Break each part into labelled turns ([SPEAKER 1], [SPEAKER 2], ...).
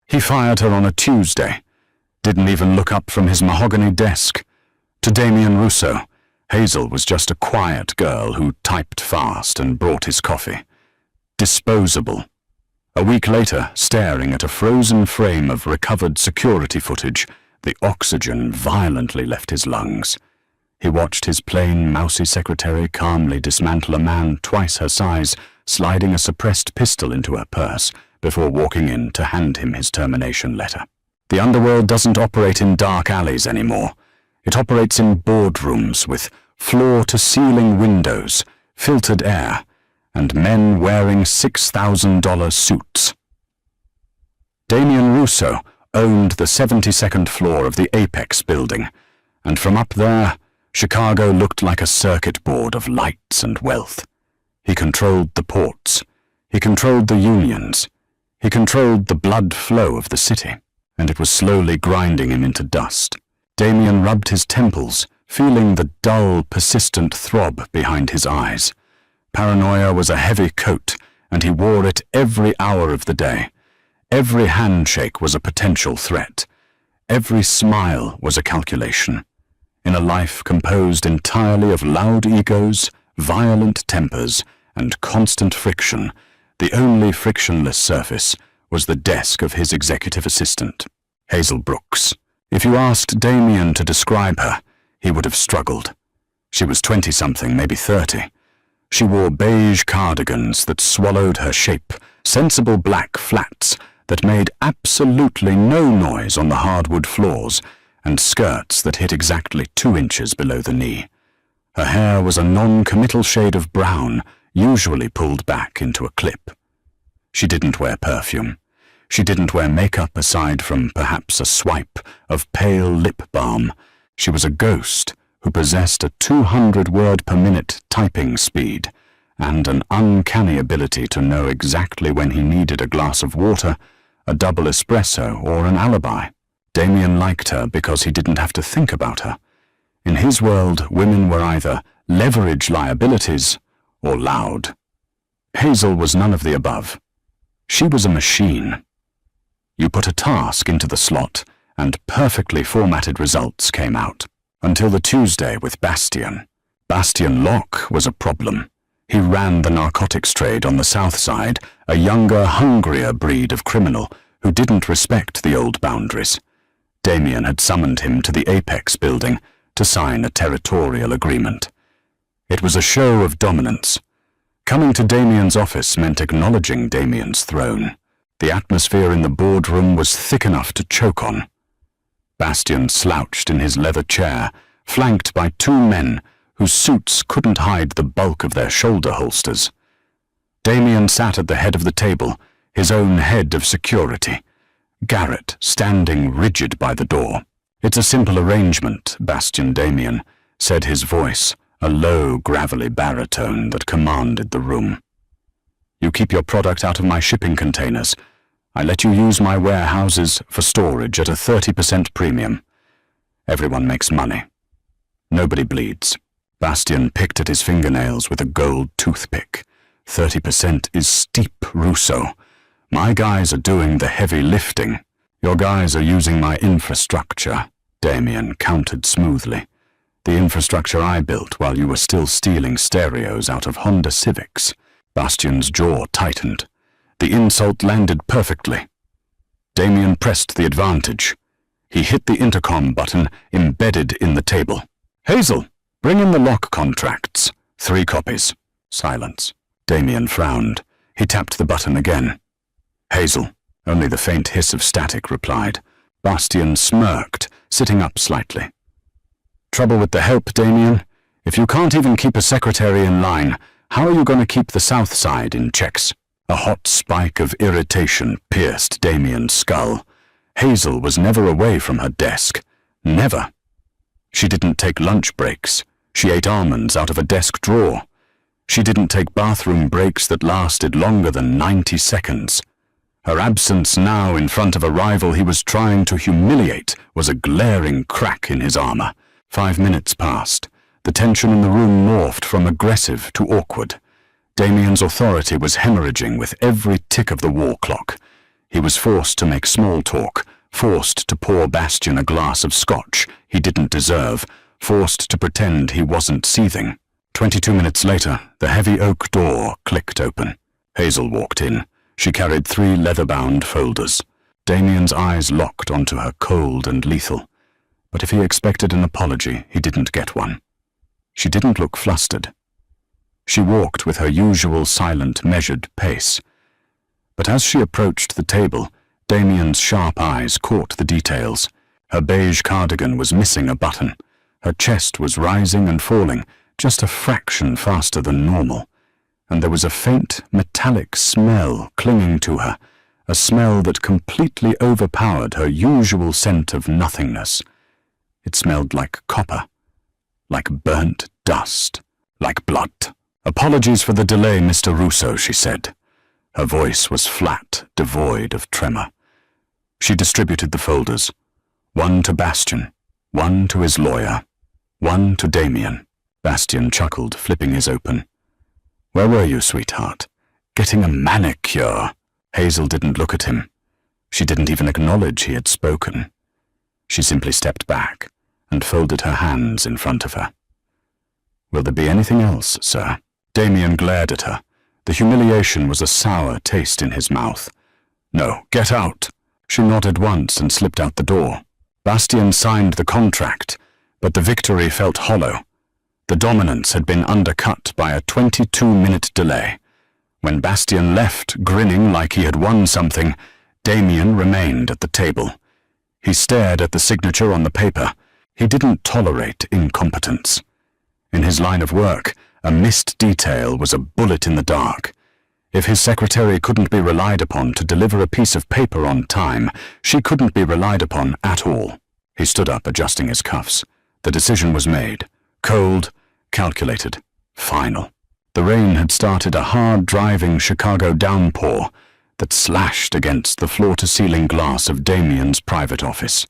[SPEAKER 1] He fired her on a Tuesday, didn't even look up from his mahogany desk. To Damien Rousseau, Hazel was just a quiet girl who typed fast and brought his coffee. Disposable. A week later, staring at a frozen frame of recovered security footage, the oxygen violently left his lungs. He watched his plain, mousy secretary calmly dismantle a man twice her size, sliding a suppressed pistol into her purse before walking in to hand him his termination letter. The underworld doesn't operate in dark alleys anymore. It operates in boardrooms with floor-to-ceiling windows, filtered air, and men wearing $6,000 suits. Damien Rousseau owned the 72nd floor of the Apex building, and from up there, Chicago looked like a circuit board of lights and wealth. He controlled the ports. He controlled the unions. He controlled the blood flow of the city, and it was slowly grinding him into dust. Damien rubbed his temples, feeling the dull, persistent throb behind his eyes. Paranoia was a heavy coat, and he wore it every hour of the day. Every handshake was a potential threat. Every smile was a calculation. In a life composed entirely of loud egos, violent tempers, and constant friction, the only frictionless surface was the desk of his executive assistant, Hazel Brooks. If you asked Damien to describe her, he would have struggled. She was 20-something, maybe 30. She wore beige cardigans that swallowed her shape, sensible black flats that made absolutely no noise on the hardwood floors, and skirts that hit exactly 2 inches below the knee. Her hair was a non-committal shade of brown, usually pulled back into a clip. She didn't wear perfume. She didn't wear makeup aside from perhaps a swipe of pale lip balm. She was a ghost who possessed a 200-word-per-minute typing speed and an uncanny ability to know exactly when he needed a glass of water, a double espresso, or an alibi. Damien liked her because he didn't have to think about her. In his world, women were either leverage liabilities or loud. Hazel was none of the above. She was a machine. You put a task into the slot, and perfectly formatted results came out. Until the Tuesday with Bastien. Bastien Locke was a problem. He ran the narcotics trade on the South Side, a younger, hungrier breed of criminal who didn't respect the old boundaries. Damien had summoned him to the Apex building to sign a territorial agreement. It was a show of dominance. Coming to Damien's office meant acknowledging Damien's throne. The atmosphere in the boardroom was thick enough to choke on. Bastien slouched in his leather chair, flanked by 2 men whose suits couldn't hide the bulk of their shoulder holsters. Damien sat at the head of the table, his own head of security, Garrett standing rigid by the door. "It's a simple arrangement, Bastien Damien," said his voice, a low, gravelly baritone that commanded the room. "You keep your product out of my shipping containers. I let you use my warehouses for storage at a 30% premium. Everyone makes money. Nobody bleeds." Bastien picked at his fingernails with a gold toothpick. 30% is steep, Rousseau. My guys are doing the heavy lifting. Your guys are using my infrastructure, Damien countered smoothly. The infrastructure I built while you were still stealing stereos out of Honda Civics. Bastien's jaw tightened. The insult landed perfectly. Damien pressed the advantage. He hit the intercom button embedded in the table. "Hazel, bring in the lock contracts. 3 copies. Silence. Damien frowned. He tapped the button again. "Hazel." Only the faint hiss of static replied. Bastien smirked, sitting up slightly. "Trouble with the help, Damien? If you can't even keep a secretary in line, how are you going to keep the South Side in checks?" A hot spike of irritation pierced Damien's skull. Hazel was never away from her desk. Never. She didn't take lunch breaks. She ate almonds out of a desk drawer. She didn't take bathroom breaks that lasted longer than 90 seconds. Her absence now in front of a rival he was trying to humiliate was a glaring crack in his armor. 5 minutes passed. The tension in the room morphed from aggressive to awkward. Damien's authority was hemorrhaging with every tick of the war clock. He was forced to make small talk, forced to pour Bastian a glass of scotch he didn't deserve, forced to pretend he wasn't seething. 22 minutes later, the heavy oak door clicked open. Hazel walked in. She carried 3 leather-bound folders. Damien's eyes locked onto her, cold and lethal. But if he expected an apology, he didn't get one. She didn't look flustered. She walked with her usual silent, measured pace. But as she approached the table, Damien's sharp eyes caught the details. Her beige cardigan was missing a button. Her chest was rising and falling, just a fraction faster than normal. And there was a faint, metallic smell clinging to her, a smell that completely overpowered her usual scent of nothingness. It smelled like copper, like burnt dust, like blood. "Apologies for the delay, Mr. Russo," she said. Her voice was flat, devoid of tremor. She distributed the folders. 1 to Bastian, 1 to his lawyer, 1 to Damien. Bastian chuckled, flipping his open. "Where were you, sweetheart?" "Getting a manicure." Hazel didn't look at him. She didn't even acknowledge he had spoken. She simply stepped back and folded her hands in front of her. "Will there be anything else, sir?" Damien glared at her. The humiliation was a sour taste in his mouth. "No, get out." She nodded once and slipped out the door. Bastian signed the contract, but the victory felt hollow. The dominance had been undercut by a 22-minute delay. When Bastian left, grinning like he had won something, Damien remained at the table. He stared at the signature on the paper. He didn't tolerate incompetence. In his line of work, a missed detail was a bullet in the dark. If his secretary couldn't be relied upon to deliver a piece of paper on time, she couldn't be relied upon at all. He stood up, adjusting his cuffs. The decision was made. Cold, calculated, final. The rain had started a hard-driving Chicago downpour that slashed against the floor-to-ceiling glass of Damien's private office.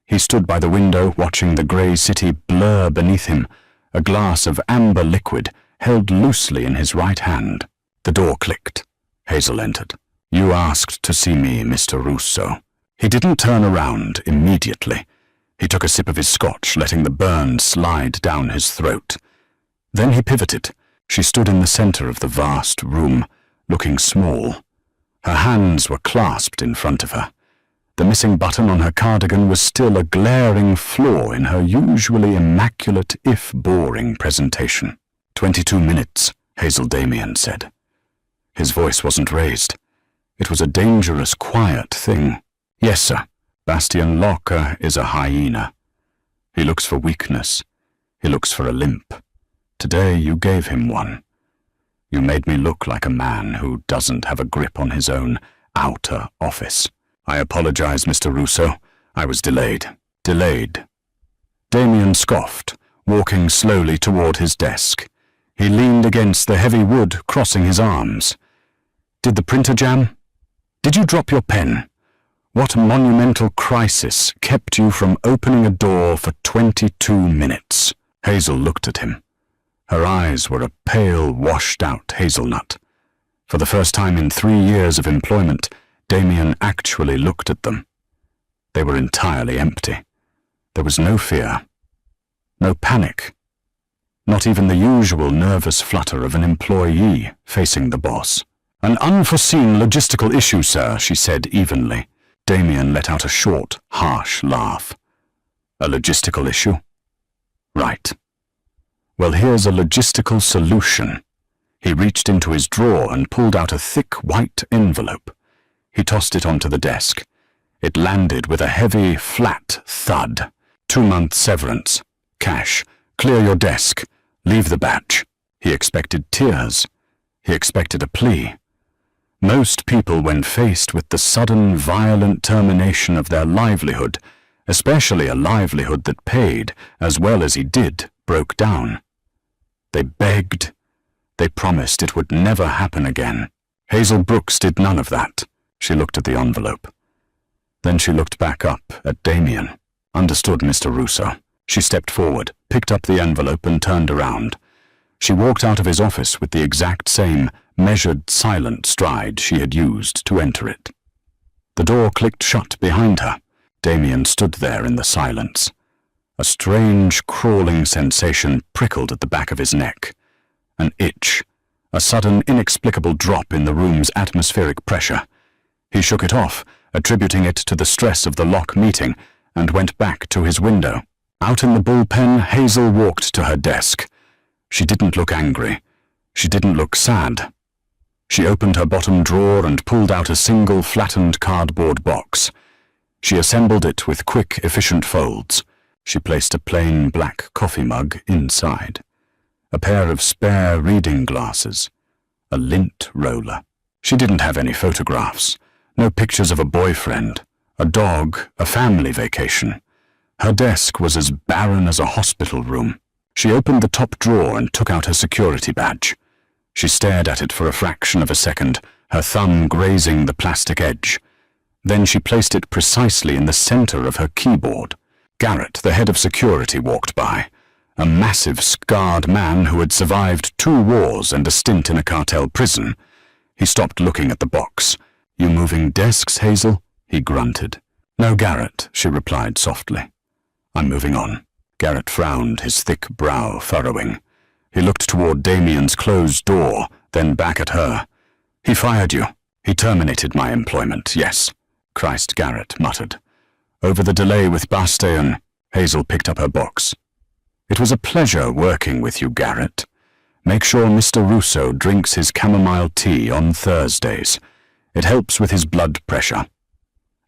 [SPEAKER 1] He stood by the window watching the grey city blur beneath him, a glass of amber liquid held loosely in his right hand. The door clicked. Hazel entered. "You asked to see me, Mr. Russo." He didn't turn around immediately. He took a sip of his scotch, letting the burn slide down his throat. Then he pivoted. She stood in the center of the vast room, looking small. Her hands were clasped in front of her. The missing button on her cardigan was still a glaring flaw in her usually immaculate, if boring, presentation. 22 minutes, Hazel Damien said. His voice wasn't raised. It was a dangerous, quiet thing. "Yes, sir. Bastian Locker is a hyena. He looks for weakness. He looks for a limp. Today you gave him one. You made me look like a man who doesn't have a grip on his own outer office. I apologize, Mr. Russo. I was delayed. Delayed." Damien scoffed, walking slowly toward his desk. He leaned against the heavy wood, crossing his arms. "Did the printer jam? Did you drop your pen? What monumental crisis kept you from opening a door for 22 minutes? Hazel looked at him. Her eyes were a pale, washed-out hazelnut. For the first time in 3 years of employment, Damien actually looked at them. They were entirely empty. There was no fear, no panic, not even the usual nervous flutter of an employee facing the boss. "An unforeseen logistical issue, sir," she said evenly. Damien let out a short, harsh laugh. "A logistical issue? Right. Well, here's a logistical solution." He reached into his drawer and pulled out a thick white envelope. He tossed it onto the desk. It landed with a heavy, flat thud. 2-month severance. Cash. Clear your desk. Leave the batch. He expected tears. He expected a plea. Most people, when faced with the sudden, violent termination of their livelihood, especially a livelihood that paid as well as he did, broke down. They begged. They promised it would never happen again. Hazel Brooks did none of that. She looked at the envelope. Then she looked back up at Damien. "Understood, Mr. Russo." She stepped forward, picked up the envelope and turned around. She walked out of his office with the exact same measured, silent stride she had used to enter it. The door clicked shut behind her. Damien stood there in the silence. A strange, crawling sensation prickled at the back of his neck. An itch, a sudden, inexplicable drop in the room's atmospheric pressure. He shook it off, attributing it to the stress of the lock meeting, and went back to his window. Out in the bullpen, Hazel walked to her desk. She didn't look angry. She didn't look sad. She opened her bottom drawer and pulled out a single flattened cardboard box. She assembled it with quick, efficient folds. She placed a plain black coffee mug inside. A pair of spare reading glasses. A lint roller. She didn't have any photographs. No pictures of a boyfriend, a dog, a family vacation. Her desk was as barren as a hospital room. She opened the top drawer and took out her security badge. She stared at it for a fraction of a second, her thumb grazing the plastic edge. Then she placed it precisely in the center of her keyboard. Garrett, the head of security, walked by. A massive, scarred man who had survived 2 wars and a stint in a cartel prison. He stopped looking at the box. "You moving desks, Hazel?" he grunted. "No, Garrett," she replied softly. "I'm moving on." Garrett frowned, his thick brow furrowing. He looked toward Damien's closed door, then back at her. "He fired you. He terminated my employment, yes," Christ, Garrett muttered. Over the delay with Bastion, Hazel picked up her box. "It was a pleasure working with you, Garrett. Make sure Mr. Russo drinks his chamomile tea on Thursdays. It helps with his blood pressure.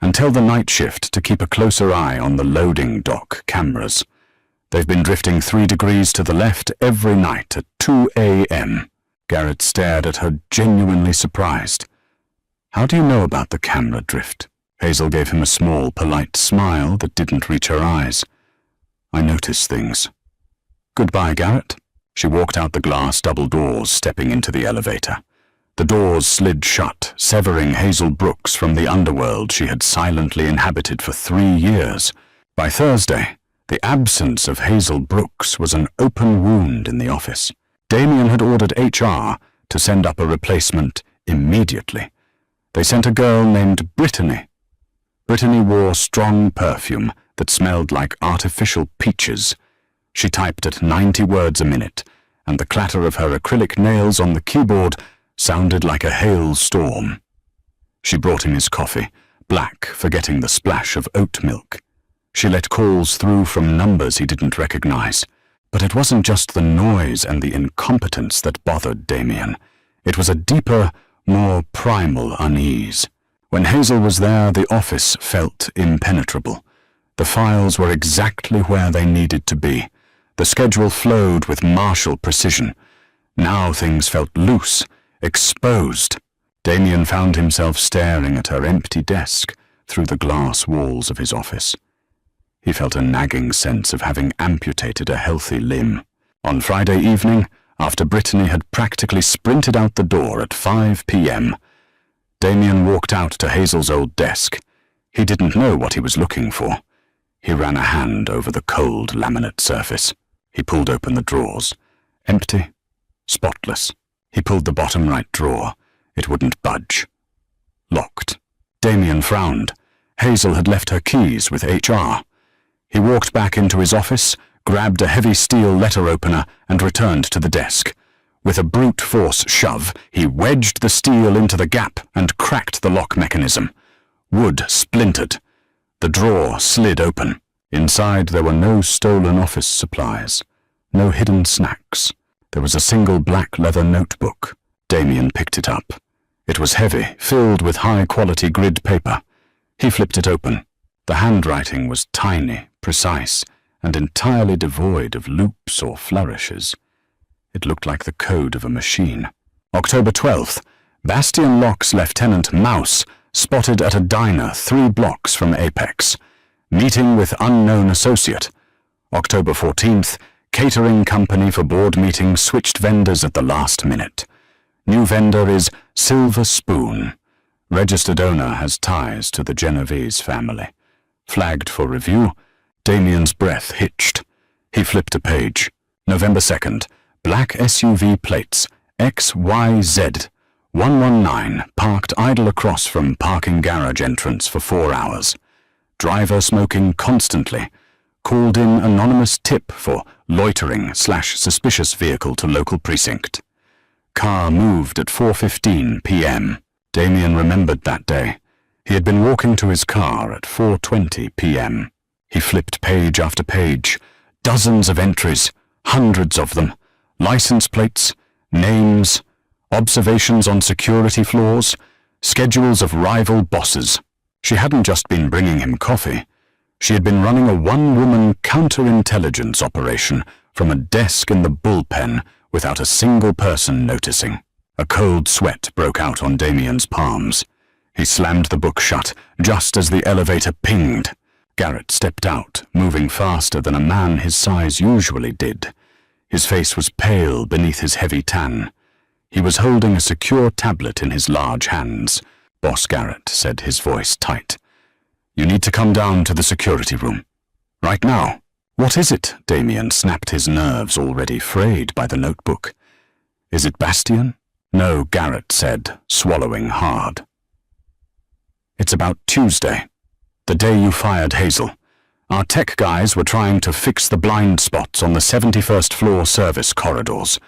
[SPEAKER 1] And tell the night shift to keep a closer eye on the loading dock cameras. They've been drifting 3 degrees to the left every night at 2 a.m. Garrett stared at her, genuinely surprised. "How do you know about the camera drift?" Hazel gave him a small, polite smile that didn't reach her eyes. "I notice things." "Goodbye, Garrett." She walked out the glass double doors, stepping into the elevator. The doors slid shut, severing Hazel Brooks from the underworld she had silently inhabited for 3 years. By Thursday, the absence of Hazel Brooks was an open wound in the office. Damien had ordered HR to send up a replacement immediately. They sent a girl named Brittany. Brittany wore strong perfume that smelled like artificial peaches. She typed at 90 words a minute, and the clatter of her acrylic nails on the keyboard sounded like a hailstorm. She brought him his coffee, black, forgetting the splash of oat milk. She let calls through from numbers he didn't recognize. But it wasn't just the noise and the incompetence that bothered Damien. It was a deeper, more primal unease. When Hazel was there, the office felt impenetrable. The files were exactly where they needed to be. The schedule flowed with martial precision. Now things felt loose, exposed. Damien found himself staring at her empty desk through the glass walls of his office. He felt a nagging sense of having amputated a healthy limb. On Friday evening, after Brittany had practically sprinted out the door at 5 p.m., Damien walked out to Hazel's old desk. He didn't know what he was looking for. He ran a hand over the cold laminate surface. He pulled open the drawers. Empty, spotless. He pulled the bottom right drawer. It wouldn't budge. Locked. Damien frowned. Hazel had left her keys with HR. He walked back into his office, grabbed a heavy steel letter opener, and returned to the desk. With a brute force shove, he wedged the steel into the gap and cracked the lock mechanism. Wood splintered. The drawer slid open. Inside there were no stolen office supplies, no hidden snacks. There was a single black leather notebook. Damien picked it up. It was heavy, filled with high-quality grid paper. He flipped it open. The handwriting was tiny, precise, and entirely devoid of loops or flourishes. It looked like the code of a machine. October 12th, Bastion Locke's Lieutenant Mouse spotted at a diner 3 blocks from Apex. Meeting with unknown associate. October 14th, catering company for board meeting switched vendors at the last minute. New vendor is Silver Spoon. Registered owner has ties to the Genovese family. Flagged for review, Damien's breath hitched. He flipped a page. November 2nd, black SUV plates, XYZ, 119 parked idle across from parking garage entrance for 4 hours. Driver smoking constantly. Called in anonymous tip for loitering/suspicious vehicle to local precinct. Car moved at 4:15 p.m. Damien remembered that day. He had been walking to his car at 4:20 p.m. He flipped page after page. Dozens of entries, hundreds of them. License plates, names, observations on security floors, schedules of rival bosses. She hadn't just been bringing him coffee. She had been running a one-woman counterintelligence operation from a desk in the bullpen without a single person noticing. A cold sweat broke out on Damien's palms. He slammed the book shut just as the elevator pinged. Garrett stepped out, moving faster than a man his size usually did. His face was pale beneath his heavy tan. He was holding a secure tablet in his large hands. Boss Garrett said, his voice tight. "You need to come down to the security room. Right now." "What is it?" Damien snapped, his nerves already frayed by the notebook. "Is it Bastian?" "No," Garrett said, swallowing hard. "It's about Tuesday, the day you fired Hazel. Our tech guys were trying to fix the blind spots on the 71st floor service corridors.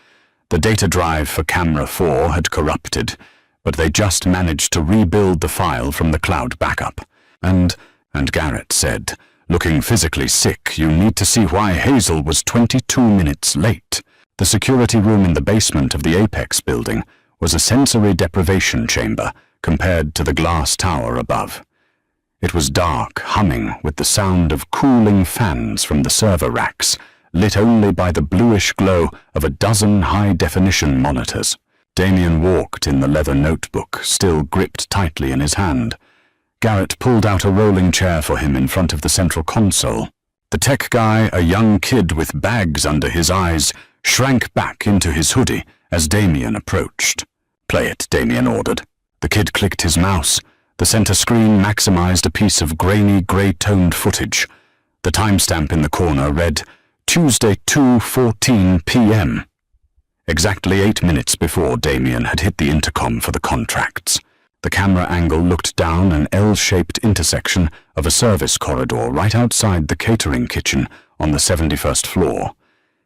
[SPEAKER 1] The data drive for camera 4 had corrupted, but they just managed to rebuild the file from the cloud backup. And Garrett said, looking physically sick, you need to see why Hazel was 22 minutes late. The security room in the basement of the Apex building was a sensory deprivation chamber compared to the glass tower above. It was dark, humming with the sound of cooling fans from the server racks, lit only by the bluish glow of a dozen high-definition monitors. Damien walked in the leather notebook, still gripped tightly in his hand. Garrett pulled out a rolling chair for him in front of the central console. The tech guy, a young kid with bags under his eyes, shrank back into his hoodie as Damien approached. "Play it," Damien ordered. The kid clicked his mouse. The center screen maximized a piece of grainy, gray-toned footage. The timestamp in the corner read, Tuesday 2:14 p.m. Exactly 8 minutes before Damien had hit the intercom for the contracts. The camera angle looked down an L-shaped intersection of a service corridor right outside the catering kitchen on the 71st floor.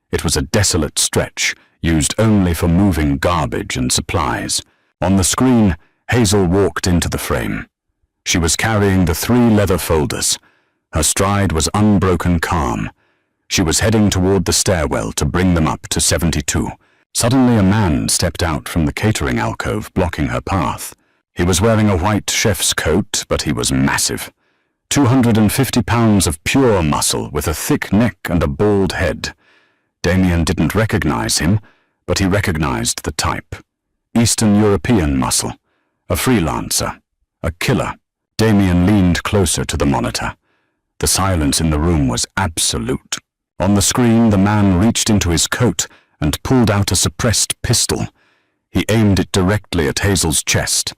[SPEAKER 1] It was a desolate stretch, used only for moving garbage and supplies. On the screen, Hazel walked into the frame. She was carrying the 3 leather folders. Her stride was unbroken calm. She was heading toward the stairwell to bring them up to 72. Suddenly a man stepped out from the catering alcove, blocking her path. He was wearing a white chef's coat, but he was massive. 250 pounds of pure muscle with a thick neck and a bald head. Damien didn't recognize him, but he recognized the type. Eastern European muscle. A freelancer. A killer. Damien leaned closer to the monitor. The silence in the room was absolute. On the screen, the man reached into his coat and pulled out a suppressed pistol. He aimed it directly at Hazel's chest.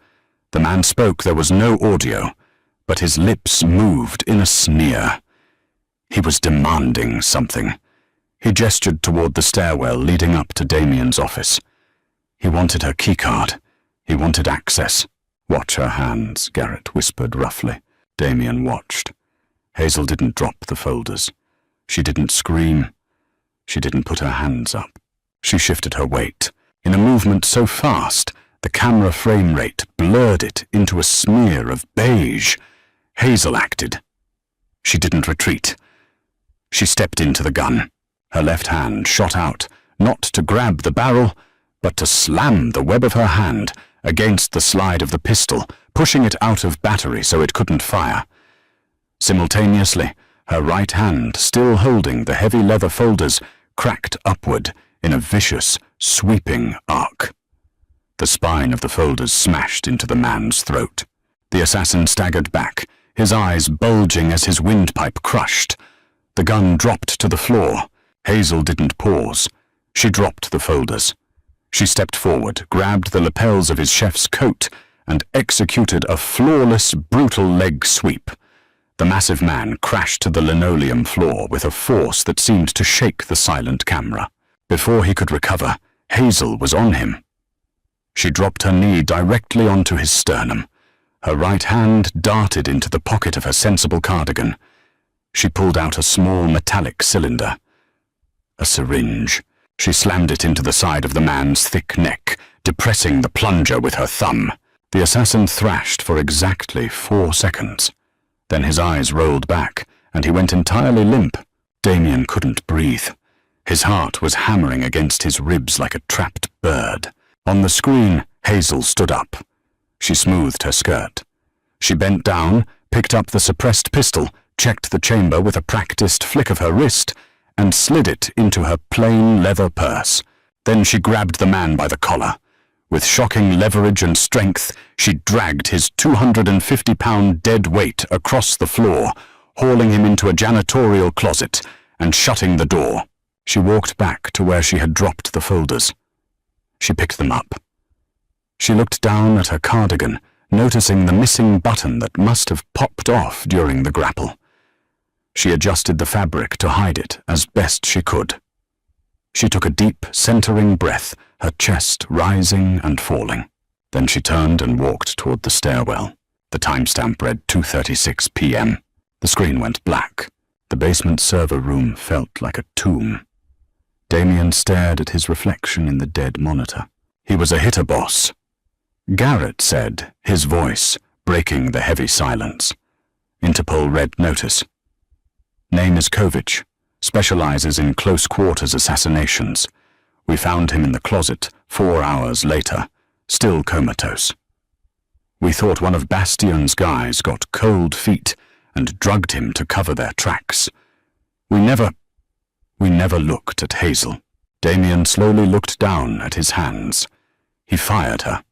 [SPEAKER 1] The man spoke. There was no audio, but his lips moved in a sneer. He was demanding something. He gestured toward the stairwell leading up to Damien's office. He wanted her keycard. He wanted access. "Watch her hands," Garrett whispered roughly. Damien watched. Hazel didn't drop the folders. She didn't scream. She didn't put her hands up. She shifted her weight. In a movement so fast, the camera frame rate blurred it into a smear of beige. Hazel acted. She didn't retreat. She stepped into the gun. Her left hand shot out, not to grab the barrel, but to slam the web of her hand against the slide of the pistol, pushing it out of battery so it couldn't fire. Simultaneously, her right hand, still holding the heavy leather folders, cracked upward in a vicious, sweeping arc. The spine of the folders smashed into the man's throat. The assassin staggered back, his eyes bulging as his windpipe crushed. The gun dropped to the floor. Hazel didn't pause. She dropped the folders. She stepped forward, grabbed the lapels of his chef's coat, and executed a flawless, brutal leg sweep. The massive man crashed to the linoleum floor with a force that seemed to shake the silent camera. Before he could recover, Hazel was on him. She dropped her knee directly onto his sternum. Her right hand darted into the pocket of her sensible cardigan. She pulled out a small metallic cylinder. A syringe. She slammed it into the side of the man's thick neck, depressing the plunger with her thumb. The assassin thrashed for exactly 4 seconds. Then his eyes rolled back, and he went entirely limp. Damien couldn't breathe. His heart was hammering against his ribs like a trapped bird. On the screen, Hazel stood up. She smoothed her skirt. She bent down, picked up the suppressed pistol, checked the chamber with a practiced flick of her wrist, and slid it into her plain leather purse. Then she grabbed the man by the collar. With shocking leverage and strength, she dragged his 250-pound dead weight across the floor, hauling him into a janitorial closet and shutting the door. She walked back to where she had dropped the folders. She picked them up. She looked down at her cardigan, noticing the missing button that must have popped off during the grapple. She adjusted the fabric to hide it as best she could. She took a deep, centering breath, her chest rising and falling. Then she turned and walked toward the stairwell. The timestamp read 2:36 p.m. The screen went black. The basement server room felt like a tomb. Damien stared at his reflection in the dead monitor. He was a hitter boss. Garrett said, his voice breaking the heavy silence. Interpol read notice. Name is Kovich. Specializes in close-quarters assassinations. We found him in the closet 4 hours later, still comatose. We thought one of Bastion's guys got cold feet and drugged him to cover their tracks. We never looked at Hazel. Damien slowly looked down at his hands. He fired her.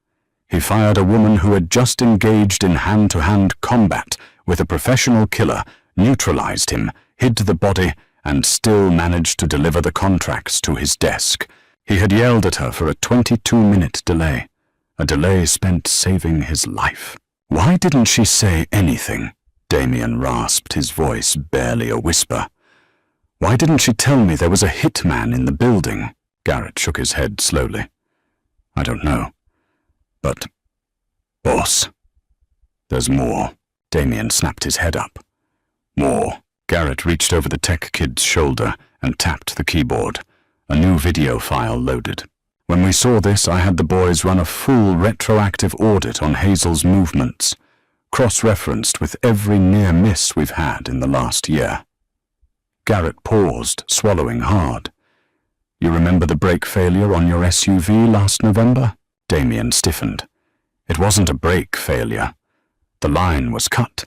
[SPEAKER 1] He fired a woman who had just engaged in hand-to-hand combat with a professional killer, neutralized him, hid the body, and still managed to deliver the contracts to his desk. He had yelled at her for a 22-minute delay, a delay spent saving his life. Why didn't she say anything? Damien rasped, his voice barely a whisper. Why didn't she tell me there was a hitman in the building? Garrett shook his head slowly. I don't know. But, boss, there's more. Damien snapped his head up. More. Garrett reached over the tech kid's shoulder and tapped the keyboard. A new video file loaded. When we saw this, I had the boys run a full retroactive audit on Hazel's movements, cross-referenced with every near miss we've had in the last year. Garrett paused, swallowing hard. You remember the brake failure on your SUV last November? Damien stiffened. It wasn't a brake failure. The line was cut.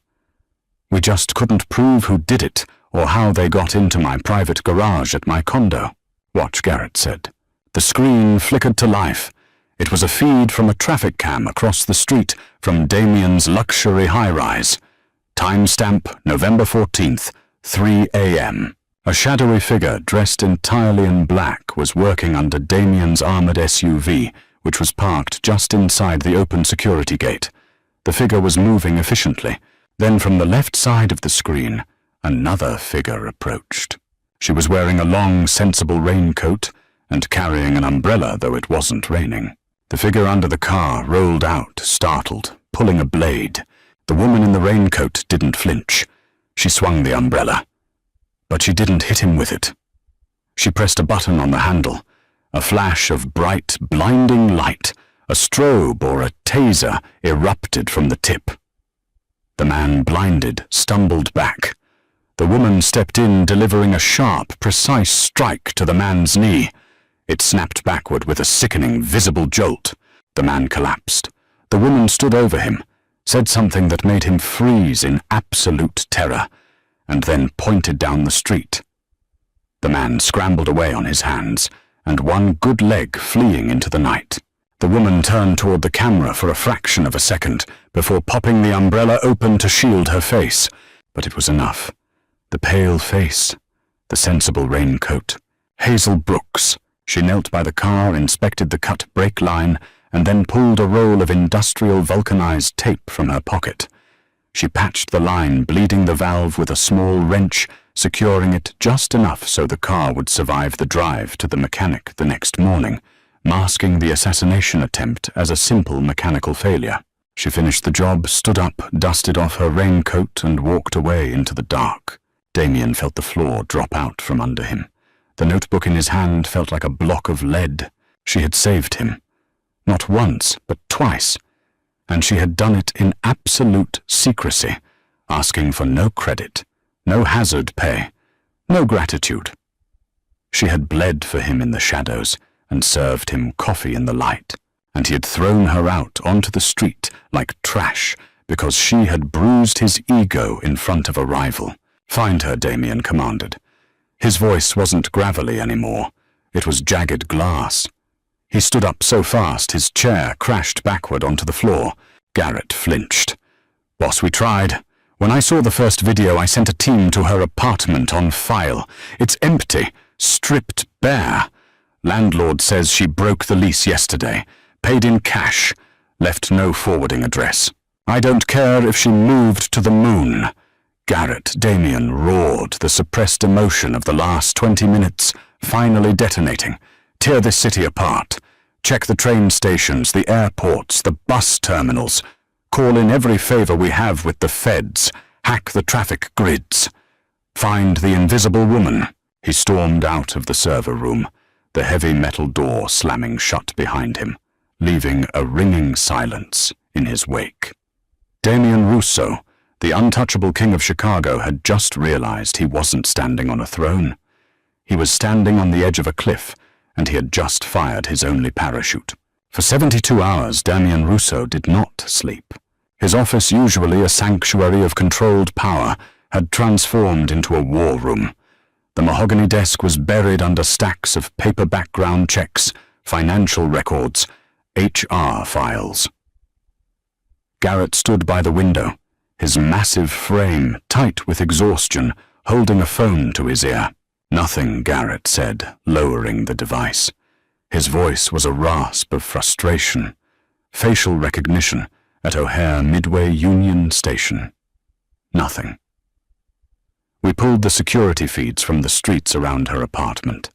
[SPEAKER 1] We just couldn't prove who did it or how they got into my private garage at my condo. Watch, Garrett said. The screen flickered to life. It was a feed from a traffic cam across the street from Damien's luxury high-rise. Timestamp November 14th, 3 a.m. A shadowy figure dressed entirely in black was working under Damien's armored SUV, which was parked just inside the open security gate. The figure was moving efficiently. Then from the left side of the screen, another figure approached. She was wearing a long, sensible raincoat and carrying an umbrella, though it wasn't raining. The figure under the car rolled out, startled, pulling a blade. The woman in the raincoat didn't flinch. She swung the umbrella. But she didn't hit him with it. She pressed a button on the handle. A flash of bright, blinding light, a strobe or a taser erupted from the tip. The man, blinded, stumbled back. The woman stepped in, delivering a sharp, precise strike to the man's knee. It snapped backward with a sickening, visible jolt. The man collapsed. The woman stood over him, said something that made him freeze in absolute terror, and then pointed down the street. The man scrambled away on his hands, and one good leg fleeing into the night. The woman turned toward the camera for a fraction of a second before popping the umbrella open to shield her face. But it was enough. The pale face, the sensible raincoat. Hazel Brooks. She knelt by the car, inspected the cut brake line, and then pulled a roll of industrial vulcanized tape from her pocket. She patched the line, bleeding the valve with a small wrench, securing it just enough so the car would survive the drive to the mechanic the next morning, masking the assassination attempt as a simple mechanical failure. She finished the job, stood up, dusted off her raincoat, and walked away into the dark. Damien felt the floor drop out from under him. The notebook in his hand felt like a block of lead. She had saved him. Not once, but twice. And she had done it in absolute secrecy, asking for no credit, no hazard pay, no gratitude. She had bled for him in the shadows and served him coffee in the light, and he had thrown her out onto the street like trash because she had bruised his ego in front of a rival. "Find her," Damien commanded. His voice wasn't gravelly anymore. It was jagged glass. He stood up so fast his chair crashed backward onto the floor. Garrett flinched. "Boss, we tried. When I saw the first video, I sent a team to her apartment on file. It's empty, stripped bare. Landlord says she broke the lease yesterday, paid in cash, left no forwarding address. I don't care if she moved to the moon." Garrett, Damien roared, the suppressed emotion of the last 20 minutes finally detonating. "Tear this city apart. Check the train stations, the airports, the bus terminals. Call in every favor we have with the feds. Hack the traffic grids. Find the invisible woman." He stormed out of the server room, the heavy metal door slamming shut behind him, leaving a ringing silence in his wake. Damien Russo, the untouchable king of Chicago, had just realized he wasn't standing on a throne. He was standing on the edge of a cliff, and he had just fired his only parachute. For 72 hours, Damien Russo did not sleep. His office, usually a sanctuary of controlled power, had transformed into a war room. The mahogany desk was buried under stacks of paper background checks, financial records, HR files. Garrett stood by the window, his massive frame tight with exhaustion, holding a phone to his ear. "Nothing," Garrett said, lowering the device. His voice was a rasp of frustration. Facial recognition at O'Hare Midway Union Station. Nothing. We pulled the security feeds from the streets around her apartment.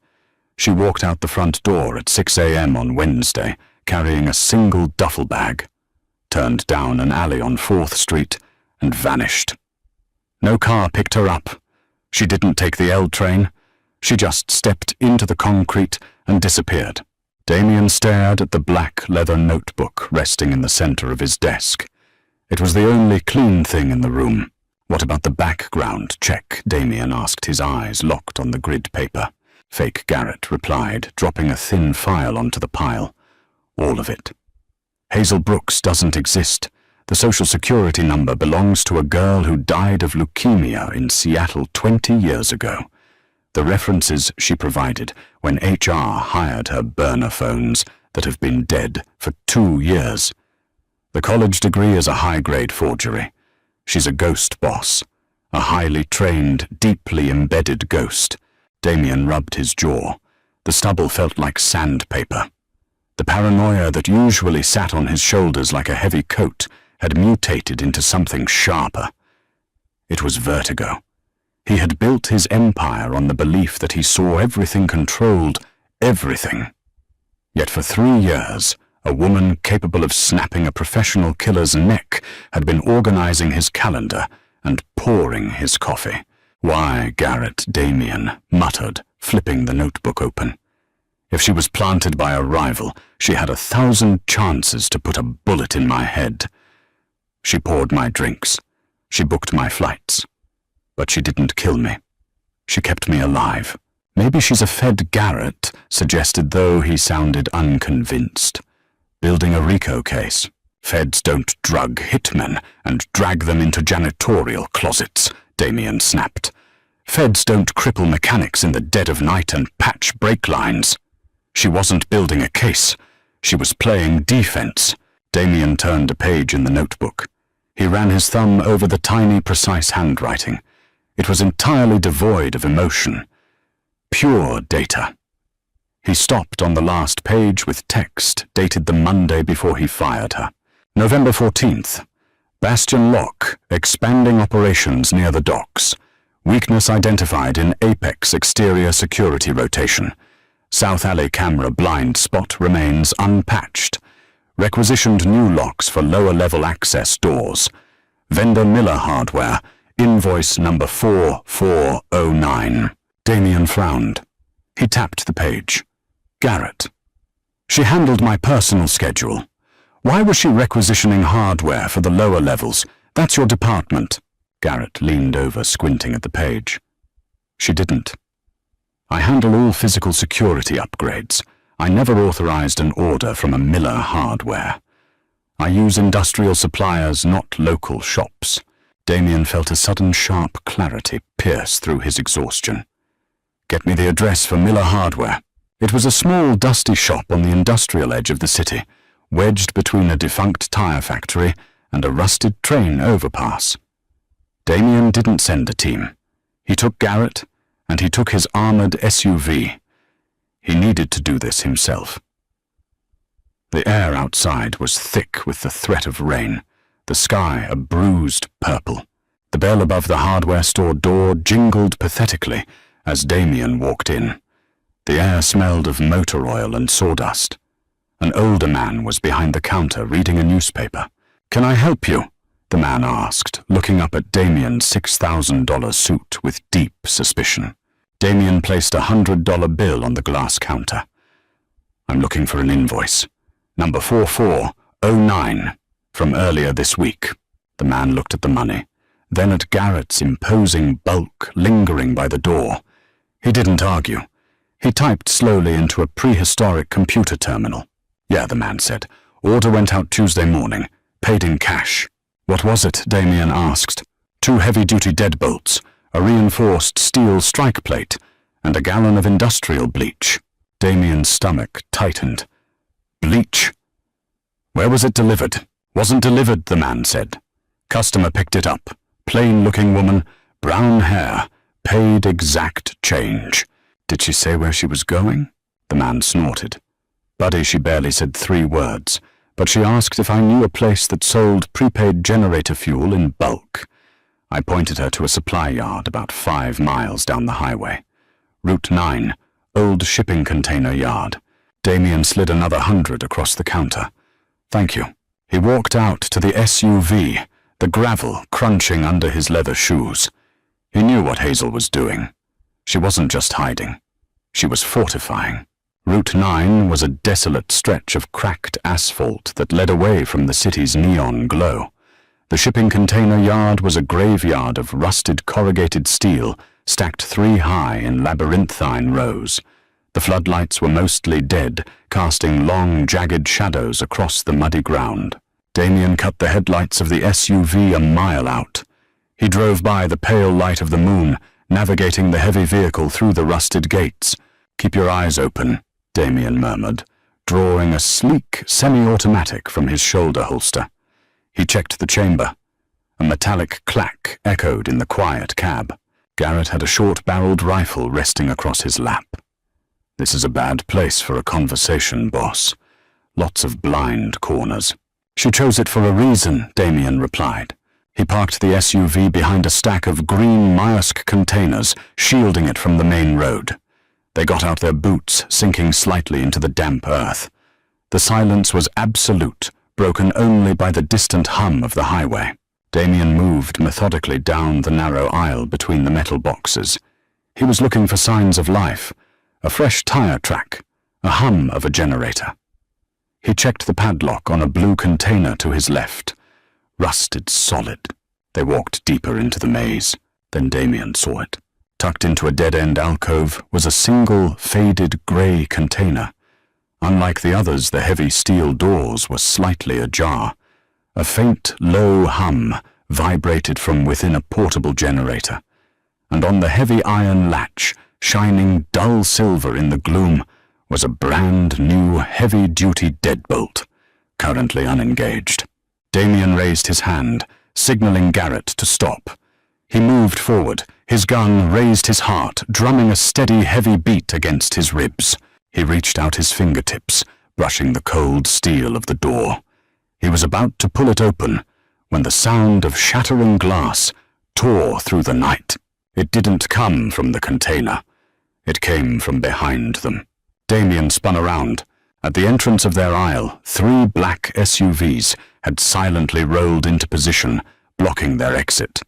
[SPEAKER 1] She walked out the front door at 6 a.m. on Wednesday, carrying a single duffel bag, turned down an alley on 4th Street, and vanished. No car picked her up. She didn't take the L train. She just stepped into the concrete and disappeared. Damien stared at the black leather notebook resting in the center of his desk. It was the only clean thing in the room. "What about the background check?" Damien asked, his eyes locked on the grid paper. Fake Garrett replied, dropping a thin file onto the pile. "All of it. Hazel Brooks doesn't exist. The Social Security number belongs to a girl who died of leukemia in Seattle 20 years ago. The references she provided when HR hired her burner phones that have been dead for 2 years. The college degree is a high-grade forgery. She's a ghost boss, a highly trained, deeply embedded ghost." Damien rubbed his jaw. The stubble felt like sandpaper. The paranoia that usually sat on his shoulders like a heavy coat had mutated into something sharper. It was vertigo. He had built his empire on the belief that he saw everything controlled, everything. Yet for 3 years, a woman capable of snapping a professional killer's neck had been organizing his calendar and pouring his coffee. "Why, Garrett," Damien muttered, flipping the notebook open. If she was planted by a rival, she had 1,000 chances to put a bullet in my head. She poured my drinks. She booked my flights. But she didn't kill me. She kept me alive. "Maybe she's a Fed Garrett," suggested, though he sounded unconvinced. "Building a RICO case. Feds don't drug hitmen and drag them into janitorial closets," Damien snapped. "Feds don't cripple mechanics in the dead of night and patch brake lines." She wasn't building a case. She was playing defense. Damien turned a page in the notebook. He ran his thumb over the tiny, precise handwriting. It was entirely devoid of emotion. Pure data. He stopped on the last page with text dated the Monday before he fired her. November 14th. Bastion lock, expanding operations near the docks. Weakness identified in Apex exterior security rotation. South Alley camera blind spot remains unpatched. Requisitioned new locks for lower-level access doors. Vendor Miller Hardware, invoice number 4409. Damien frowned. He tapped the page. Garrett. She handled my personal schedule. Why was she requisitioning hardware for the lower levels? That's your department. Garrett leaned over, squinting at the page. She didn't. I handle all physical security upgrades. I never authorized an order from a Miller Hardware. I use industrial suppliers, not local shops. Damien felt a sudden sharp clarity pierce through his exhaustion. Get me the address for Miller Hardware. It was a small, dusty shop on the industrial edge of the city, wedged between a defunct tire factory and a rusted train overpass. Damien didn't send a team. He took Garrett, and he took his armored SUV. He needed to do this himself. The air outside was thick with the threat of rain, the sky a bruised purple. The bell above the hardware store door jingled pathetically as Damien walked in. The air smelled of motor oil and sawdust. An older man was behind the counter reading a newspaper. "Can I help you?" the man asked, looking up at Damien's $6,000 suit with deep suspicion. Damien placed a $100 bill on the glass counter. "I'm looking for an invoice. Number 4409, from earlier this week." The man looked at the money, then at Garrett's imposing bulk lingering by the door. He didn't argue. He typed slowly into a prehistoric computer terminal. "Yeah," the man said. "Order went out Tuesday morning. Paid in cash." "What was it?" Damien asked. "2 heavy-duty deadbolts, a reinforced steel strike plate, and a gallon of industrial bleach." Damien's stomach tightened. "Bleach? Where was it delivered?" "Wasn't delivered," the man said. "Customer picked it up. Plain-looking woman, brown hair, paid exact change." "Did she say where she was going?" The man snorted. "Buddy, she barely said 3 words, but she asked if I knew a place that sold prepaid generator fuel in bulk. I pointed her to a supply yard about 5 miles down the highway. Route 9, old shipping container yard." Damien slid another 100 across the counter. "Thank you." He walked out to the SUV, the gravel crunching under his leather shoes. He knew what Hazel was doing. She wasn't just hiding. She was fortifying. Route 9 was a desolate stretch of cracked asphalt that led away from the city's neon glow. The shipping container yard was a graveyard of rusted corrugated steel stacked 3 high in labyrinthine rows. The floodlights were mostly dead, casting long, jagged shadows across the muddy ground. Damien cut the headlights of the SUV a mile out. He drove by the pale light of the moon, navigating the heavy vehicle through the rusted gates. "Keep your eyes open," Damien murmured, drawing a sleek semi-automatic from his shoulder holster. He checked the chamber. A metallic clack echoed in the quiet cab. Garrett had a short-barreled rifle resting across his lap. "This is a bad place for a conversation, boss. Lots of blind corners." "She chose it for a reason," Damien replied. He parked the SUV behind a stack of green Maersk containers, shielding it from the main road. They got out their boots, sinking slightly into the damp earth. The silence was absolute, broken only by the distant hum of the highway. Damien moved methodically down the narrow aisle between the metal boxes. He was looking for signs of life, a fresh tire track, a hum of a generator. He checked the padlock on a blue container to his left. Rusted solid. They walked deeper into the maze. Then Damien saw it. Tucked into a dead-end alcove was a single, faded grey container. Unlike the others, the heavy steel doors were slightly ajar. A faint, low hum vibrated from within a portable generator. And on the heavy iron latch, shining dull silver in the gloom, was a brand-new, heavy-duty deadbolt, currently unengaged. Damien raised his hand, signaling Garrett to stop. He moved forward, his gun raised his heart, drumming a steady, heavy beat against his ribs. He reached out his fingertips, brushing the cold steel of the door. He was about to pull it open when the sound of shattering glass tore through the night. It didn't come from the container. It came from behind them. Damien spun around. At the entrance of their aisle, 3 black SUVs had silently rolled into position, blocking their exit.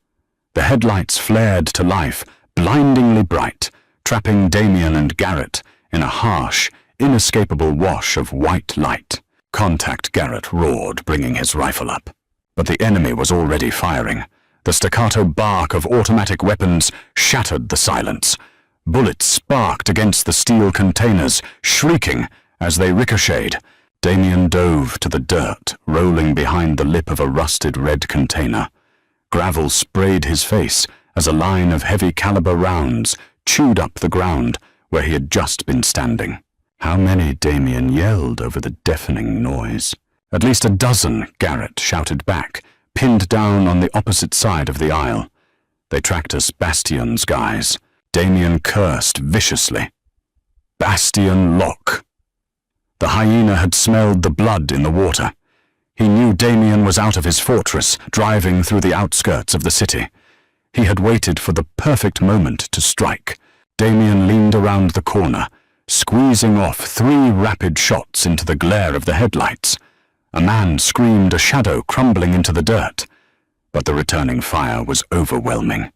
[SPEAKER 1] The headlights flared to life, blindingly bright, trapping Damien and Garrett in a harsh, inescapable wash of white light. "Contact," Garrett roared, bringing his rifle up. But the enemy was already firing. The staccato bark of automatic weapons shattered the silence. Bullets sparked against the steel containers, shrieking as they ricocheted. Damien dove to the dirt, rolling behind the lip of a rusted red container. Gravel sprayed his face as a line of heavy-caliber rounds chewed up the ground where he had just been standing. How many? Damien yelled over the deafening noise. "At least a dozen," Garrett shouted back, pinned down on the opposite side of the aisle. "They tracked us, Bastion's guys." Damien cursed viciously. Bastion lock. The hyena had smelled the blood in the water. He knew Damien was out of his fortress, driving through the outskirts of the city. He had waited for the perfect moment to strike. Damien leaned around the corner, squeezing off 3 rapid shots into the glare of the headlights. A man screamed, a shadow crumbling into the dirt. But the returning fire was overwhelming.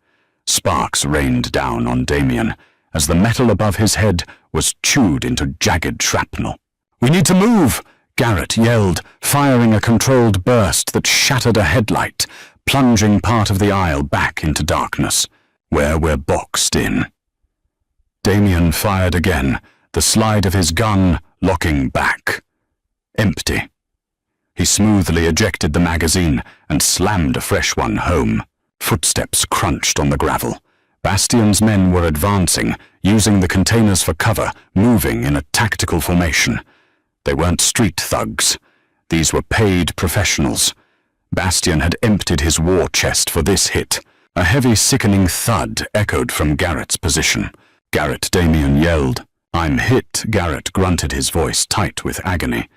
[SPEAKER 1] Sparks rained down on Damien as the metal above his head was chewed into jagged shrapnel. "We need to move!" Garrett yelled, firing a controlled burst that shattered a headlight, plunging part of the aisle back into darkness, where we're boxed in. Damien fired again, the slide of his gun locking back. Empty. He smoothly ejected the magazine and slammed a fresh one home. Footsteps crunched on the gravel. Bastion's men were advancing, using the containers for cover, moving in a tactical formation. They weren't street thugs. These were paid professionals. Bastion had emptied his war chest for this hit. A heavy, sickening thud echoed from Garrett's position. "Garrett," Damien yelled. "I'm hit," Garrett grunted, his voice tight with agony.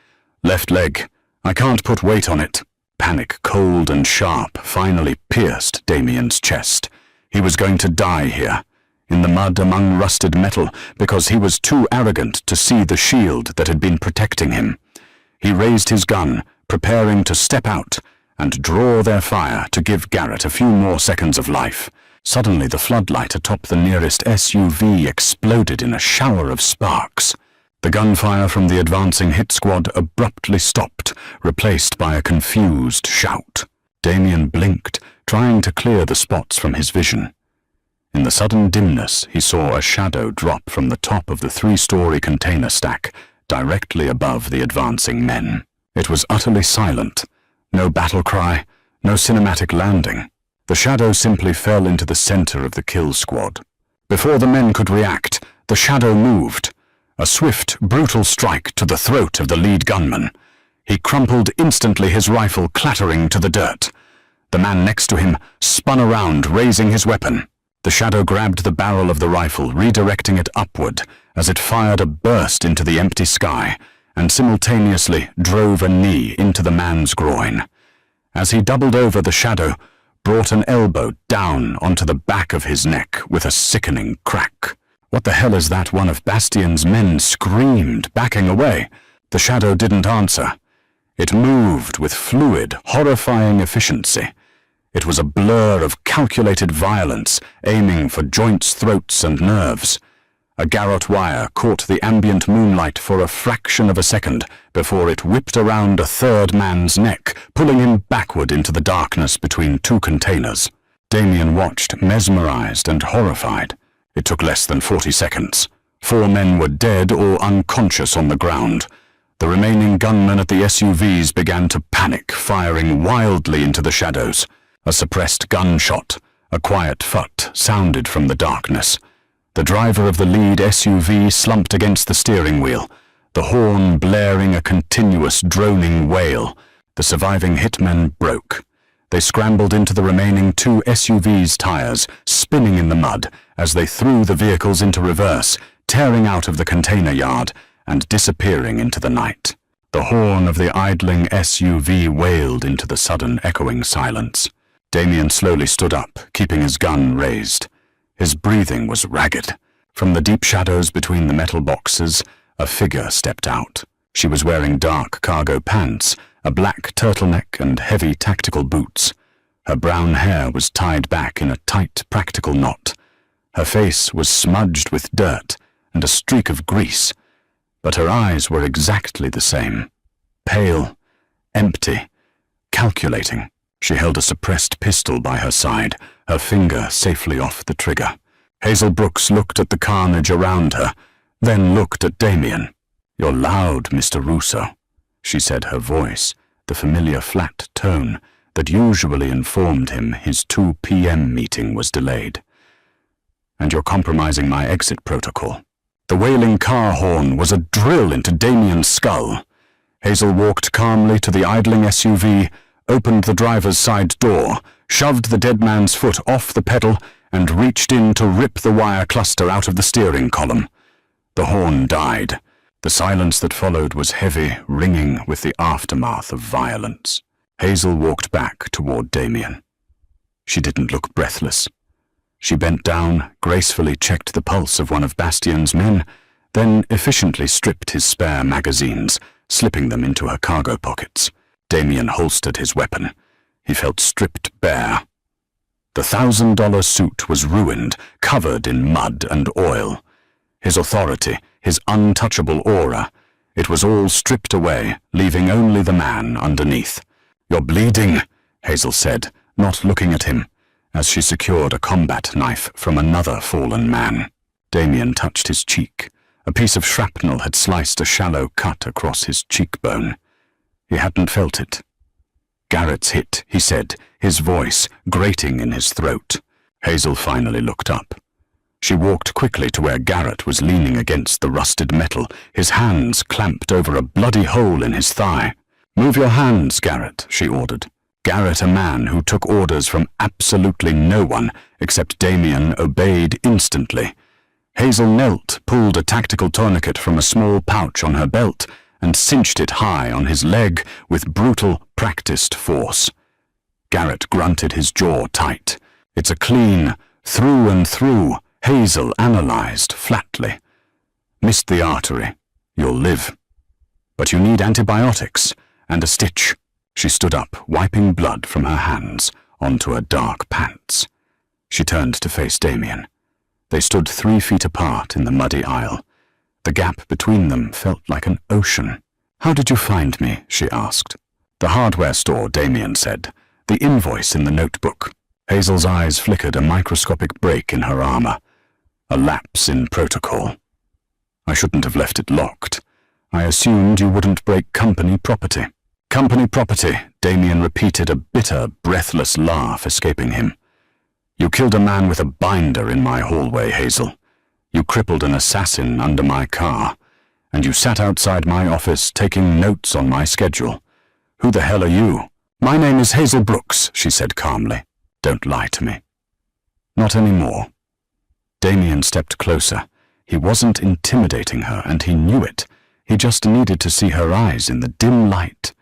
[SPEAKER 1] "Left leg. I can't put weight on it." Panic, cold and sharp, finally pierced Damien's chest. He was going to die here, in the mud among rusted metal, because he was too arrogant to see the shield that had been protecting him. He raised his gun, preparing to step out and draw their fire to give Garrett a few more seconds of life. Suddenly the floodlight atop the nearest SUV exploded in a shower of sparks. The gunfire from the advancing hit squad abruptly stopped, replaced by a confused shout. Damien blinked, trying to clear the spots from his vision. In the sudden dimness, he saw a shadow drop from the top of the 3-story container stack, directly above the advancing men. It was utterly silent. No battle cry, no cinematic landing. The shadow simply fell into the center of the kill squad. Before the men could react, the shadow moved. A swift, brutal strike to the throat of the lead gunman. He crumpled instantly, his rifle clattering to the dirt. The man next to him spun around, raising his weapon. The shadow grabbed the barrel of the rifle, redirecting it upward as it fired a burst into the empty sky, and simultaneously drove a knee into the man's groin. As he doubled over, the shadow brought an elbow down onto the back of his neck with a sickening crack. "What the hell is that?" one of Bastion's men screamed, backing away. The shadow didn't answer. It moved with fluid, horrifying efficiency. It was a blur of calculated violence, aiming for joints, throats, and nerves. A garrote wire caught the ambient moonlight for a fraction of a second before it whipped around a third man's neck, pulling him backward into the darkness between 2 containers. Damien watched, mesmerized and horrified. It took less than 40 seconds. 4 men were dead or unconscious on the ground. The remaining gunmen at the SUVs began to panic, firing wildly into the shadows. A suppressed gunshot, a quiet thud, sounded from the darkness. The driver of the lead SUV slumped against the steering wheel, the horn blaring a continuous droning wail. The surviving hitmen broke. They scrambled into the remaining 2 SUVs' tires, spinning in the mud as they threw the vehicles into reverse, tearing out of the container yard and disappearing into the night. The horn of the idling SUV wailed into the sudden echoing silence. Damien slowly stood up, keeping his gun raised. His breathing was ragged. From the deep shadows between the metal boxes, a figure stepped out. She was wearing dark cargo pants, a black turtleneck and heavy tactical boots. Her brown hair was tied back in a tight, practical knot. Her face was smudged with dirt and a streak of grease, but her eyes were exactly the same. Pale, empty, calculating. She held a suppressed pistol by her side, her finger safely off the trigger. Hazel Brooks looked at the carnage around her, then looked at Damien. "You're loud, Mr. Russo," she said, her voice, the familiar flat tone that usually informed him his 2 p.m. meeting was delayed. "And you're compromising my exit protocol." The wailing car horn was a drill into Damien's skull. Hazel walked calmly to the idling SUV, opened the driver's side door, shoved the dead man's foot off the pedal, and reached in to rip the wire cluster out of the steering column. The horn died. The silence that followed was heavy, ringing with the aftermath of violence. Hazel walked back toward Damien. She didn't look breathless. She bent down, gracefully checked the pulse of one of Bastien's men, then efficiently stripped his spare magazines, slipping them into her cargo pockets. Damien holstered his weapon. He felt stripped bare. The $1,000 suit was ruined, covered in mud and oil. His authority, his untouchable aura, it was all stripped away, leaving only the man underneath. "You're bleeding," Hazel said, not looking at him, as she secured a combat knife from another fallen man. Damien touched his cheek. A piece of shrapnel had sliced a shallow cut across his cheekbone. He hadn't felt it. "Garrett's hit," he said, his voice grating in his throat. Hazel finally looked up. She walked quickly to where Garrett was leaning against the rusted metal, his hands clamped over a bloody hole in his thigh. "Move your hands, Garrett," she ordered. Garrett, a man who took orders from absolutely no one except Damien, obeyed instantly. Hazel knelt, pulled a tactical tourniquet from a small pouch on her belt, and cinched it high on his leg with brutal, practiced force. Garrett grunted, his jaw tight. "It's a clean, through and through," Hazel analyzed flatly. "Missed the artery. You'll live. But you need antibiotics and a stitch." She stood up, wiping blood from her hands onto her dark pants. She turned to face Damien. They stood 3 feet apart in the muddy aisle. The gap between them felt like an ocean. "How did you find me?" she asked. "The hardware store," Damien said. "The invoice in the notebook." Hazel's eyes flickered a microscopic break in her armor. A lapse in protocol. "I shouldn't have left it locked. I assumed you wouldn't break company property." "Company property," Damien repeated, a bitter, breathless laugh escaping him. "You killed a man with a binder in my hallway, Hazel. You crippled an assassin under my car, and you sat outside my office taking notes on my schedule. Who the hell are you?" "My name is Hazel Brooks," she said calmly. "Don't lie to me." "Not anymore." Damien stepped closer. He wasn't intimidating her, and he knew it. He just needed to see her eyes in the dim light.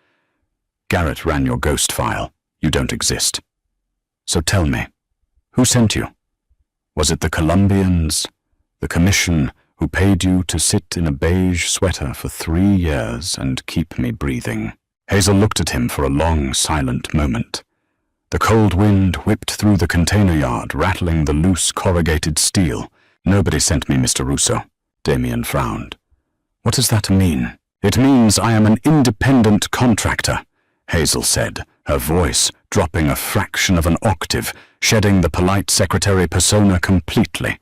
[SPEAKER 1] "Garrett ran your ghost file. You don't exist. So tell me, who sent you? Was it the Colombians, the commission who paid you to sit in a beige sweater for 3 years and keep me breathing?" Hazel looked at him for a long, silent moment. The cold wind whipped through the container yard, rattling the loose corrugated steel. "Nobody sent me, Mr. Russo." Damien frowned. "What does that mean?" "It means I am an independent contractor," Hazel said, her voice dropping a fraction of an octave, shedding the polite secretary persona completely.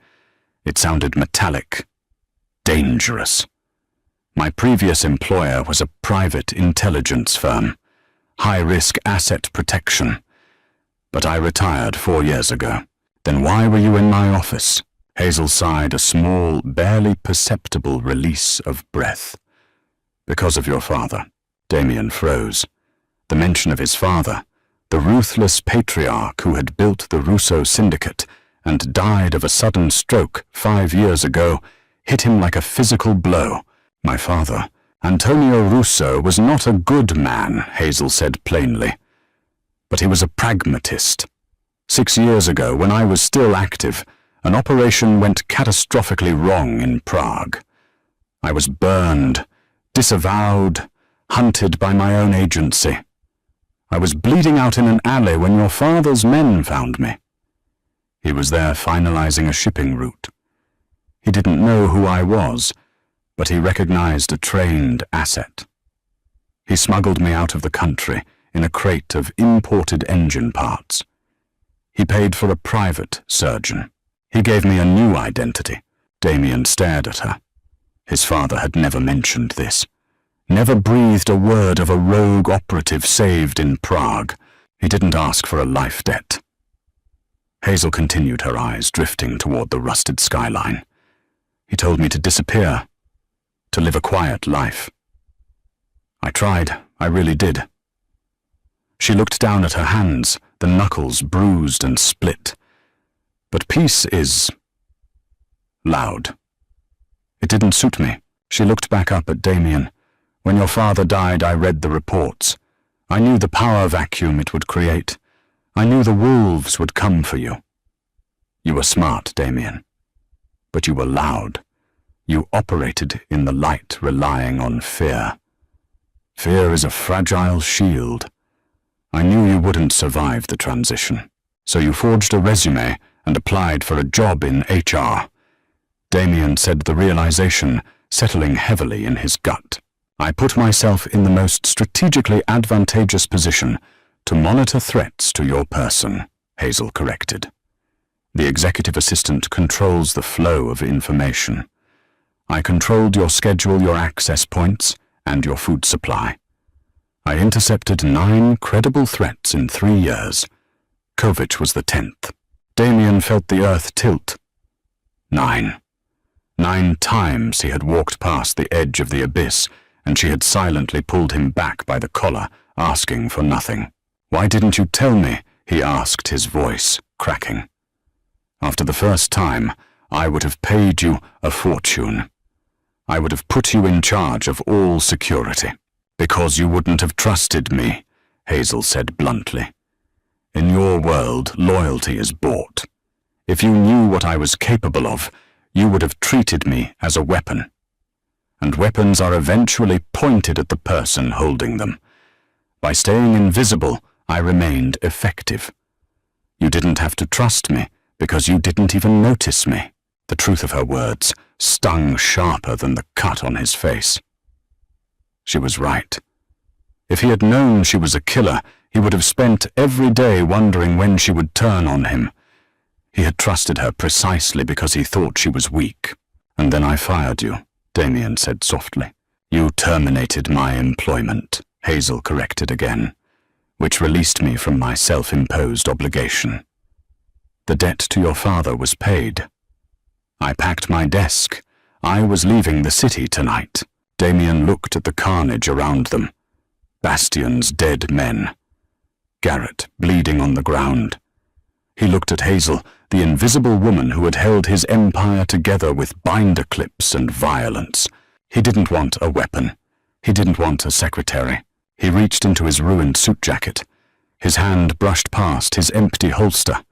[SPEAKER 1] It sounded metallic, dangerous. "My previous employer was a private intelligence firm, high-risk asset protection. But I retired 4 years ago. Then why were you in my office?" Hazel sighed, a small, barely perceptible release of breath. "Because of your father." Damien froze. The mention of his father, the ruthless patriarch who had built the Russo syndicate and died of a sudden stroke 5 years ago, hit him like a physical blow. "My father, Antonio Russo, was not a good man," Hazel said plainly. "But he was a pragmatist. 6 years ago, when I was still active, an operation went catastrophically wrong in Prague. I was burned, disavowed, hunted by my own agency. I was bleeding out in an alley when your father's men found me. He was there finalizing a shipping route. He didn't know who I was, but he recognized a trained asset. He smuggled me out of the country in a crate of imported engine parts. He paid for a private surgeon. He gave me a new identity. Damien stared at her. His father had never mentioned this, never breathed a word of a rogue operative saved in Prague. He didn't ask for a life debt. Hazel continued, her eyes drifting toward the rusted skyline. He told me to disappear, to live a quiet life. I tried, I really did. She looked down at her hands, the knuckles bruised and split. But peace is loud. It didn't suit me. She looked back up at Damien. When your father died, I read the reports. I knew the power vacuum it would create. I knew the wolves would come for you. You were smart, Damien. But you were loud. You operated in the light, relying on fear. Fear is a fragile shield. I knew you wouldn't survive the transition. So you forged a resume and applied for a job in HR. Damien said, the realization settling heavily in his gut. I put myself in the most strategically advantageous position to monitor threats to your person, Hazel corrected. The executive assistant controls the flow of information. I controlled your schedule, your access points, and your food supply. I intercepted 9 credible threats in 3 years. Kovich was the 10th. Damien felt the earth tilt. 9. 9 times he had walked past the edge of the abyss, and she had silently pulled him back by the collar, asking for nothing. Why didn't you tell me? He asked, his voice cracking. After the first time, I would have paid you a fortune. I would have put you in charge of all security. Because you wouldn't have trusted me, Hazel said bluntly. In your world, loyalty is bought. If you knew what I was capable of, you would have treated me as a weapon. And weapons are eventually pointed at the person holding them. By staying invisible, I remained effective. You didn't have to trust me, because you didn't even notice me. The truth of her words stung sharper than the cut on his face. She was right. If he had known she was a killer, he would have spent every day wondering when she would turn on him. He had trusted her precisely because he thought she was weak. And then I fired you, Damien said softly. You terminated my employment, Hazel corrected again, which released me from my self-imposed obligation. The debt to your father was paid. I packed my desk. I was leaving the city tonight. Damien looked at the carnage around them. Bastion's dead men. Garrett bleeding on the ground. He looked at Hazel, the invisible woman who had held his empire together with binder clips and violence. He didn't want a weapon. He didn't want a secretary. He reached into his ruined suit jacket. His hand brushed past his empty holster.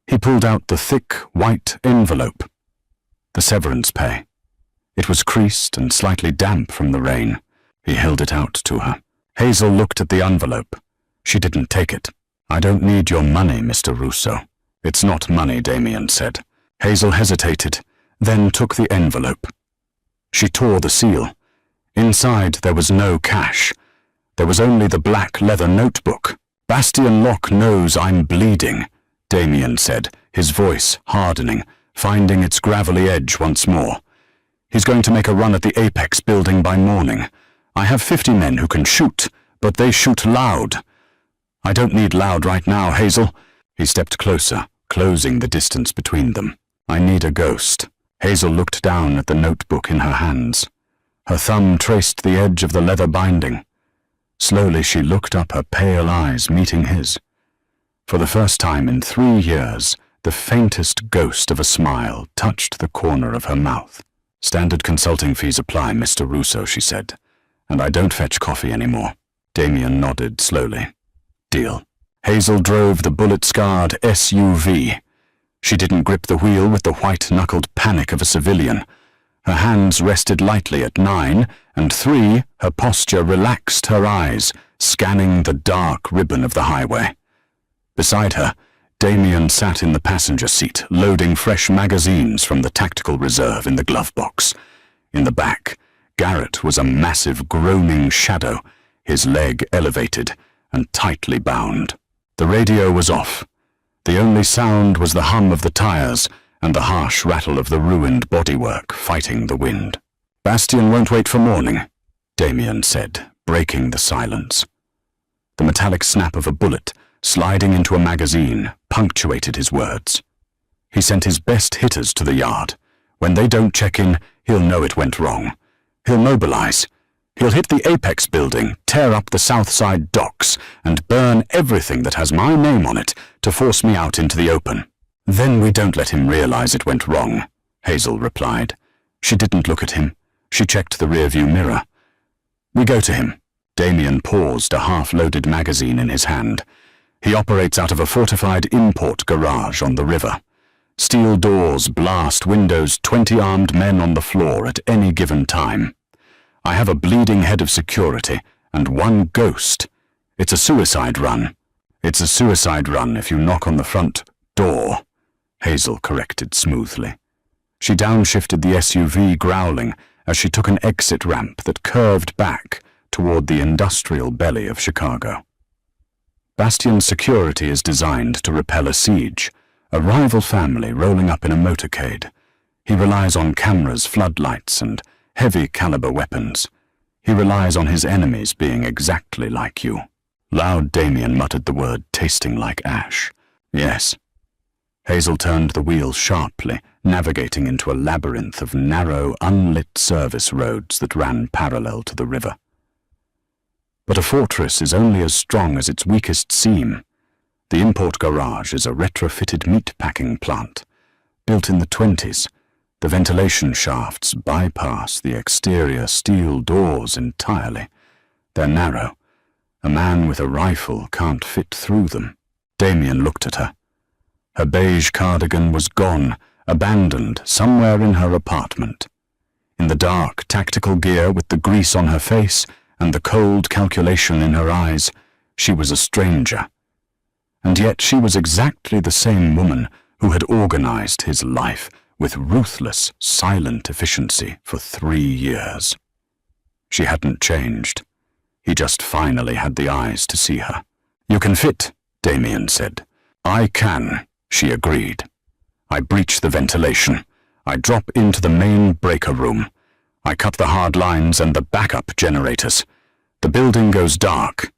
[SPEAKER 1] He pulled out the thick, white envelope. The severance pay. It was creased and slightly damp from the rain. He held it out to her. Hazel looked at the envelope. She didn't take it. I don't need your money, Mr. Russo. It's not money, Damien said. Hazel hesitated, then took the envelope. She tore the seal. Inside there was no cash. There was only the black leather notebook. Bastion Locke knows I'm bleeding, Damien said, his voice hardening, finding its gravelly edge once more. He's going to make a run at the Apex building by morning. I have 50 men who can shoot, but they shoot loud. I don't need loud right now, Hazel. He stepped closer, closing the distance between them. I need a ghost. Hazel looked down at the notebook in her hands. Her thumb traced the edge of the leather binding. Slowly she looked up, her pale eyes meeting his. For the first time in 3 years, the faintest ghost of a smile touched the corner of her mouth. Standard consulting fees apply, Mr. Russo, she said, and I don't fetch coffee anymore. Damien nodded slowly. Deal. Hazel drove the bullet-scarred SUV. She didn't grip the wheel with the white-knuckled panic of a civilian. Her hands rested lightly at 9, and 3, her posture relaxed, her eyes scanning the dark ribbon of the highway. Beside her, Damien sat in the passenger seat, loading fresh magazines from the tactical reserve in the glove box. In the back, Garrett was a massive, groaning shadow, his leg elevated and tightly bound. The radio was off. The only sound was the hum of the tires and the harsh rattle of the ruined bodywork fighting the wind. "Bastian won't wait for morning," Damien said, breaking the silence. The metallic snap of a bullet sliding into a magazine punctuated his words. He sent his best hitters to the yard. When they don't check in, he'll know it went wrong. He'll mobilize. He'll hit the Apex building, tear up the South Side docks, and burn everything that has my name on it to force me out into the open. Then we don't let him realize it went wrong, Hazel replied. She didn't look at him. She checked the rearview mirror. We go to him. Damien paused, a half-loaded magazine in his hand. He operates out of a fortified import garage on the river. Steel doors blast windows, 20 armed men on the floor at any given time. I have a bleeding head of security and 1 ghost. It's a suicide run. It's a suicide run if you knock on the front door, Hazel corrected smoothly. She downshifted the SUV, growling, as she took an exit ramp that curved back toward the industrial belly of Chicago. Bastian's security is designed to repel a siege, a rival family rolling up in a motorcade. He relies on cameras, floodlights, and heavy-caliber weapons. He relies on his enemies being exactly like you. Loud Damien muttered the word, tasting like ash. Yes. Hazel turned the wheel sharply, navigating into a labyrinth of narrow, unlit service roads that ran parallel to the river. But a fortress is only as strong as its weakest seam. The import garage is a retrofitted meatpacking plant. Built in the 20s, the ventilation shafts bypass the exterior steel doors entirely. They're narrow. A man with a rifle can't fit through them. Damien looked at her. Her beige cardigan was gone, abandoned somewhere in her apartment. In the dark tactical gear with the grease on her face and the cold calculation in her eyes, she was a stranger. And yet she was exactly the same woman who had organized his life with ruthless, silent efficiency for 3 years. She hadn't changed. He just finally had the eyes to see her. "You can fit," Damien said. "I can," she agreed. "I breach the ventilation. I drop into the main breaker room. I cut the hard lines and the backup generators. The building goes dark.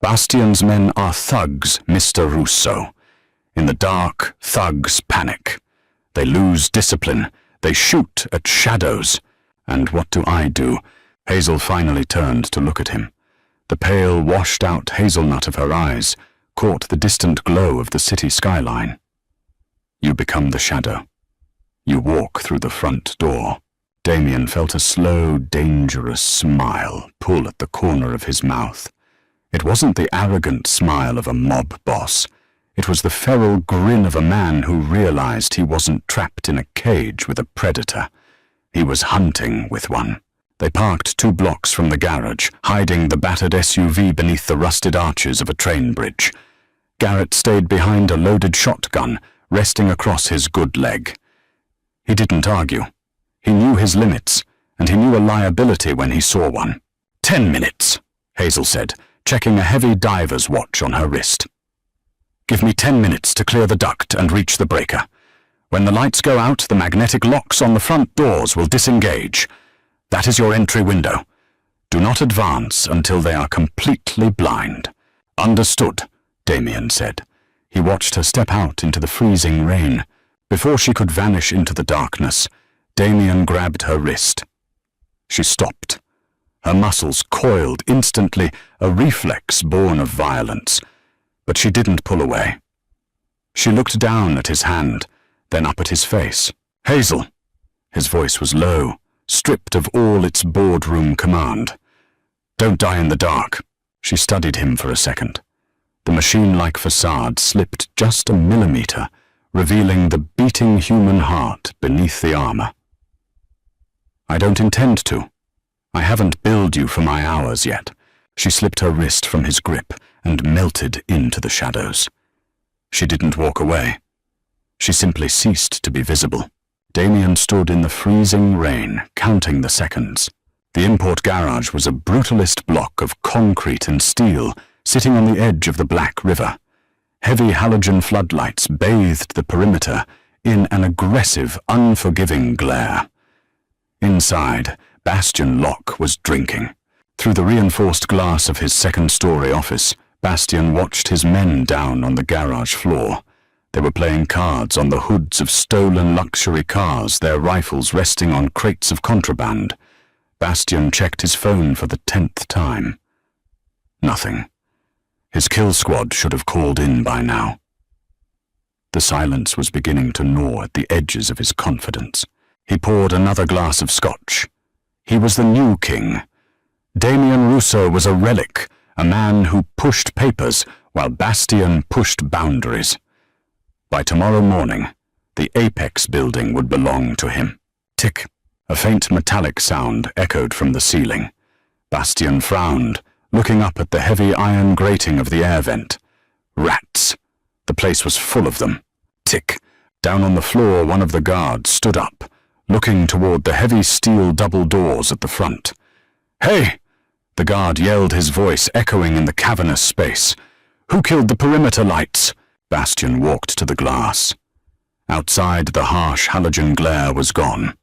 [SPEAKER 1] Bastian's men are thugs, Mr. Russo. In the dark, thugs panic. They lose discipline. They shoot at shadows. And what do I do?" Hazel finally turned to look at him. The pale, washed-out hazelnut of her eyes caught the distant glow of the city skyline. "You become the shadow. You walk through the front door." Damien felt a slow, dangerous smile pull at the corner of his mouth. It wasn't the arrogant smile of a mob boss. It was the feral grin of a man who realized he wasn't trapped in a cage with a predator. He was hunting with one. They parked 2 blocks from the garage, hiding the battered SUV beneath the rusted arches of a train bridge. Garrett stayed behind a loaded shotgun, resting across his good leg. He didn't argue. He knew his limits, and he knew a liability when he saw one. 10 minutes, Hazel said, checking a heavy diver's watch on her wrist. "Give me 10 minutes to clear the duct and reach the breaker. When the lights go out, the magnetic locks on the front doors will disengage. That is your entry window. Do not advance until they are completely blind." "Understood," Damien said. He watched her step out into the freezing rain. Before she could vanish into the darkness, Damien grabbed her wrist. She stopped. Her muscles coiled instantly, a reflex born of violence. But she didn't pull away. She looked down at his hand, then up at his face. "Hazel!" His voice was low, stripped of all its boardroom command. "Don't die in the dark." She studied him for a second. The machine-like facade slipped just a millimeter, revealing the beating human heart beneath the armor. I don't intend to. I haven't billed you for my hours yet. She slipped her wrist from his grip and melted into the shadows. She didn't walk away. She simply ceased to be visible. Damien stood in the freezing rain, counting the seconds. The import garage was a brutalist block of concrete and steel sitting on the edge of the Black River. Heavy halogen floodlights bathed the perimeter in an aggressive, unforgiving glare. Inside, Bastian Locke was drinking. Through the reinforced glass of his second-story office, Bastian watched his men down on the garage floor. They were playing cards on the hoods of stolen luxury cars, their rifles resting on crates of contraband. Bastian checked his phone for the 10th time. Nothing. His kill squad should have called in by now. The silence was beginning to gnaw at the edges of his confidence. He poured another glass of scotch. He was the new king. Damien Rousseau was a relic, a man who pushed papers while Bastian pushed boundaries. By tomorrow morning, the Apex building would belong to him. Tick. A faint metallic sound echoed from the ceiling. Bastian frowned, looking up at the heavy iron grating of the air vent. Rats. The place was full of them. Tick. Down on the floor, one of the guards stood up, looking toward the heavy steel double doors at the front. "Hey!" The guard yelled, his voice echoing in the cavernous space. "Who killed the perimeter lights?" Bastian walked to the glass. Outside, the harsh halogen glare was gone.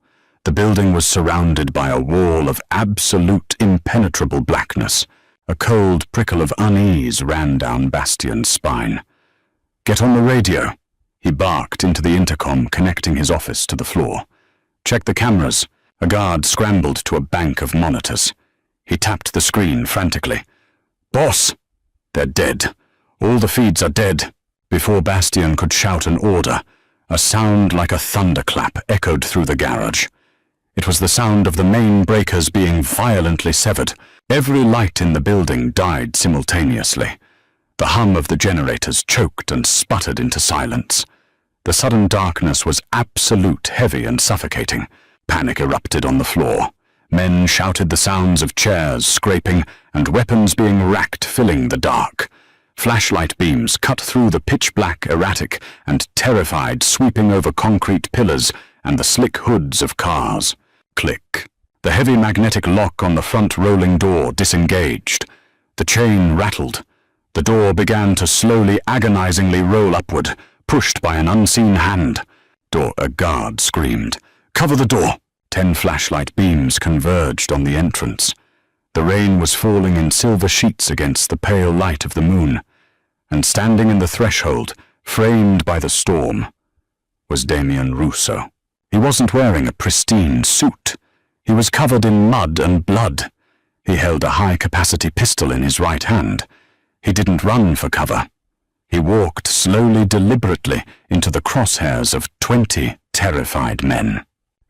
[SPEAKER 1] The building was surrounded by a wall of absolute impenetrable blackness. A cold prickle of unease ran down Bastian's spine. "Get on the radio," he barked into the intercom connecting his office to the floor. "Check the cameras." A guard scrambled to a bank of monitors. He tapped the screen frantically. "Boss!" "They're dead. All the feeds are dead." Before Bastian could shout an order, a sound like a thunderclap echoed through the garage. It was the sound of the main breakers being violently severed. Every light in the building died simultaneously. The hum of the generators choked and sputtered into silence. The sudden darkness was absolute, heavy and suffocating. Panic erupted on the floor. Men shouted the sounds of chairs scraping and weapons being racked, filling the dark. Flashlight beams cut through the pitch-black erratic and terrified, sweeping over concrete pillars and the slick hoods of cars. Click. The heavy magnetic lock on the front rolling door disengaged. The chain rattled. The door began to slowly, agonizingly roll upward, pushed by an unseen hand. A guard screamed, "Cover the door!" 10 flashlight beams converged on the entrance. The rain was falling in silver sheets against the pale light of the moon, and standing in the threshold, framed by the storm, was Damien Rousseau. He wasn't wearing a pristine suit. He was covered in mud and blood. He held a high-capacity pistol in his right hand. He didn't run for cover. He walked slowly, deliberately, into the crosshairs of 20 terrified men.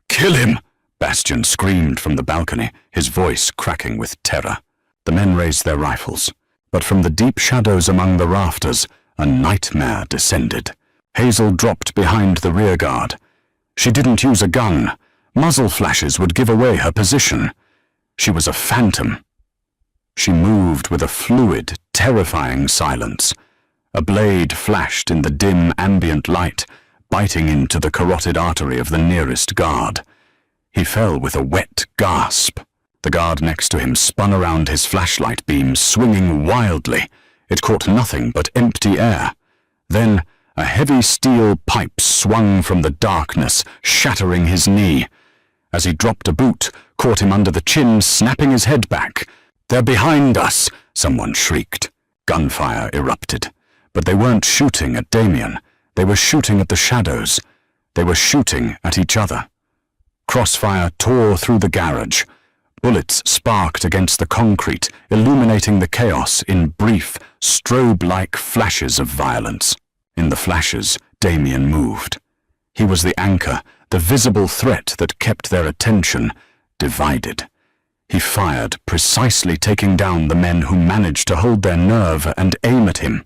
[SPEAKER 1] "Kill him!" Bastian screamed from the balcony, his voice cracking with terror. The men raised their rifles, but from the deep shadows among the rafters, a nightmare descended. Hazel dropped behind the rear guard. She didn't use a gun. Muzzle flashes would give away her position. She was a phantom. She moved with a fluid, terrifying silence. A blade flashed in the dim, ambient light, biting into the carotid artery of the nearest guard. He fell with a wet gasp. The guard next to him spun around his flashlight beam, swinging wildly. It caught nothing but empty air. Then a heavy steel pipe swung from the darkness, shattering his knee. As he dropped a boot, caught him under the chin, snapping his head back. "They're behind us!" someone shrieked. Gunfire erupted. But they weren't shooting at Damien. They were shooting at the shadows. They were shooting at each other. Crossfire tore through the garage. Bullets sparked against the concrete, illuminating the chaos in brief, strobe-like flashes of violence. In the flashes, Damien moved. He was the anchor, the visible threat that kept their attention divided. He fired, precisely taking down the men who managed to hold their nerve and aim at him.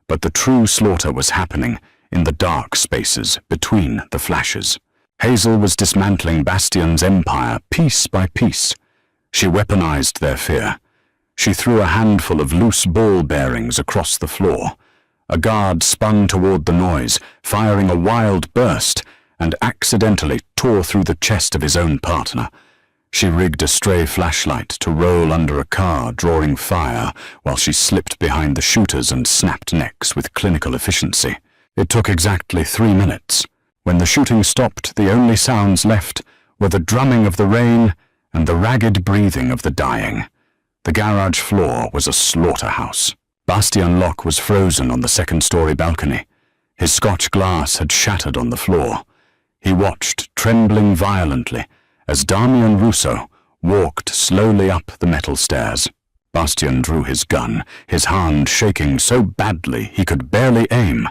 [SPEAKER 1] But the true slaughter was happening in the dark spaces between the flashes. Hazel was dismantling Bastian's empire piece by piece. She weaponized their fear. She threw a handful of loose ball bearings across the floor. A guard spun toward the noise, firing a wild burst, and accidentally tore through the chest of his own partner. She rigged a stray flashlight to roll under a car, drawing fire, while she slipped behind the shooters and snapped necks with clinical efficiency. It took exactly 3 minutes. When the shooting stopped, the only sounds left were the drumming of the rain and the ragged breathing of the dying. The garage floor was a slaughterhouse. Bastian Locke was frozen on the second-story balcony. His Scotch glass had shattered on the floor. He watched, trembling violently, as Damian Russo walked slowly up the metal stairs. Bastian drew his gun, his hand shaking so badly he could barely aim.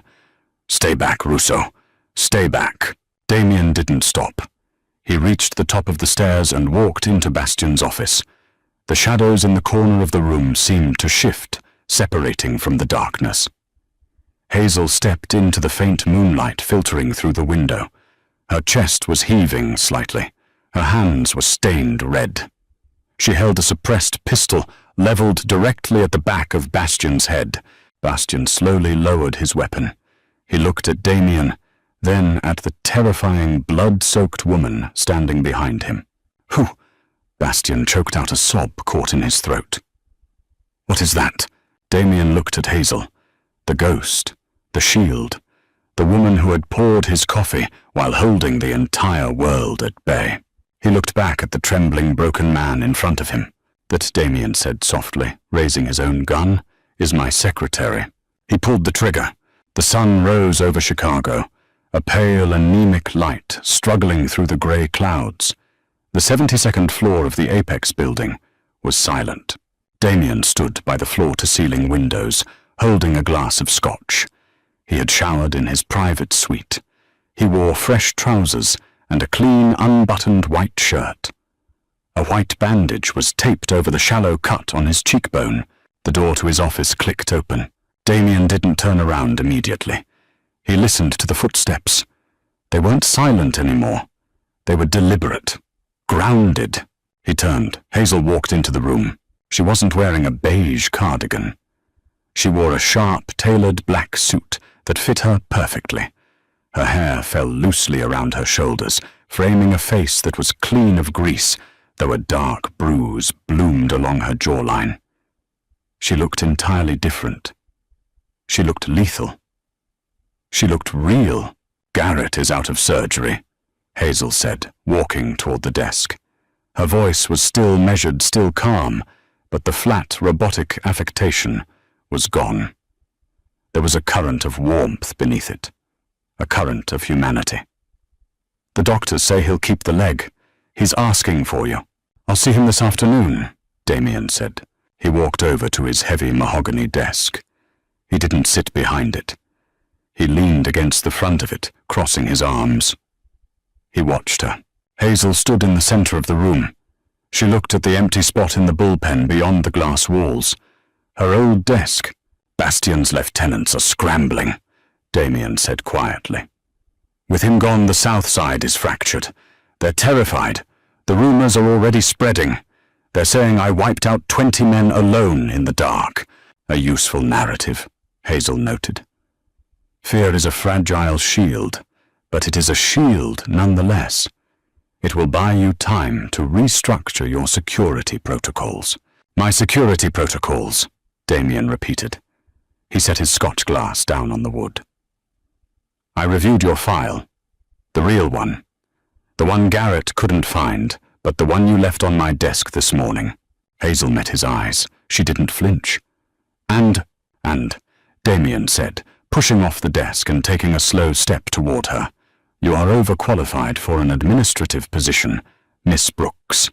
[SPEAKER 1] "Stay back, Russo. Stay back." Damian didn't stop. He reached the top of the stairs and walked into Bastian's office. The shadows in the corner of the room seemed to shift, separating from the darkness. Hazel stepped into the faint moonlight filtering through the window. Her chest was heaving slightly. Her hands were stained red. She held a suppressed pistol leveled directly at the back of Bastian's head. Bastian slowly lowered his weapon. He looked at Damian, then at the terrifying, blood-soaked woman standing behind him. "Whew!" Bastian choked out a sob caught in his throat. "What is that?" Damian looked at Hazel. The ghost, the shield, the woman who had poured his coffee while holding the entire world at bay. He looked back at the trembling, broken man in front of him. "That," Damian said softly, raising his own gun, "is my secretary." He pulled the trigger. The sun rose over Chicago, a pale, anemic light struggling through the grey clouds. The 72nd floor of the Apex building was silent. Damian stood by the floor-to-ceiling windows, holding a glass of scotch. He had showered in his private suite. He wore fresh trousers and a clean, unbuttoned white shirt. A white bandage was taped over the shallow cut on his cheekbone. The door to his office clicked open. Damian didn't turn around immediately. He listened to the footsteps. They weren't silent anymore. They were deliberate, grounded. He turned. Hazel walked into the room. She wasn't wearing a beige cardigan. She wore a sharp, tailored black suit that fit her perfectly. Her hair fell loosely around her shoulders, framing a face that was clean of grease, though a dark bruise bloomed along her jawline. She looked entirely different. She looked lethal. She looked real. "Garrett is out of surgery," Hazel said, walking toward the desk. Her voice was still measured, still calm, but the flat, robotic affectation was gone. There was a current of warmth beneath it, a current of humanity. "The doctors say he'll keep the leg. He's asking for you." "I'll see him this afternoon," Damian said. He walked over to his heavy mahogany desk. He didn't sit behind it. He leaned against the front of it, crossing his arms. He watched her. Hazel stood in the center of the room. She looked at the empty spot in the bullpen beyond the glass walls. Her old desk. "Bastian's lieutenants are scrambling," Damian said quietly. "With him gone, the south side is fractured. They're terrified. The rumors are already spreading. They're saying I wiped out 20 men alone in the dark." "A useful narrative," Hazel noted. "Fear is a fragile shield, but it is a shield nonetheless. It will buy you time to restructure your security protocols." "My security protocols," Damian repeated. He set his scotch glass down on the wood. "I reviewed your file. The real one. The one Garrett couldn't find, but the one you left on my desk this morning." Hazel met his eyes. She didn't flinch. And, Damian said, pushing off the desk and taking a slow step toward her, "You are overqualified for an administrative position, Miss Brooks."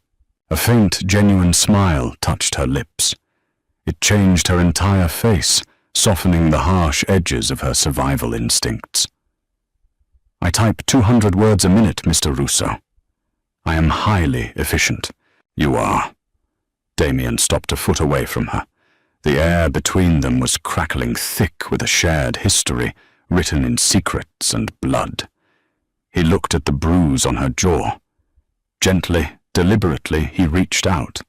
[SPEAKER 1] A faint, genuine smile touched her lips. It changed her entire face, softening the harsh edges of her survival instincts. "I type 200 words a minute, Mr. Russo. I am highly efficient." "You are." Damian stopped a foot away from her. The air between them was crackling thick with a shared history written in secrets and blood. He looked at the bruise on her jaw. Gently, deliberately, he reached out.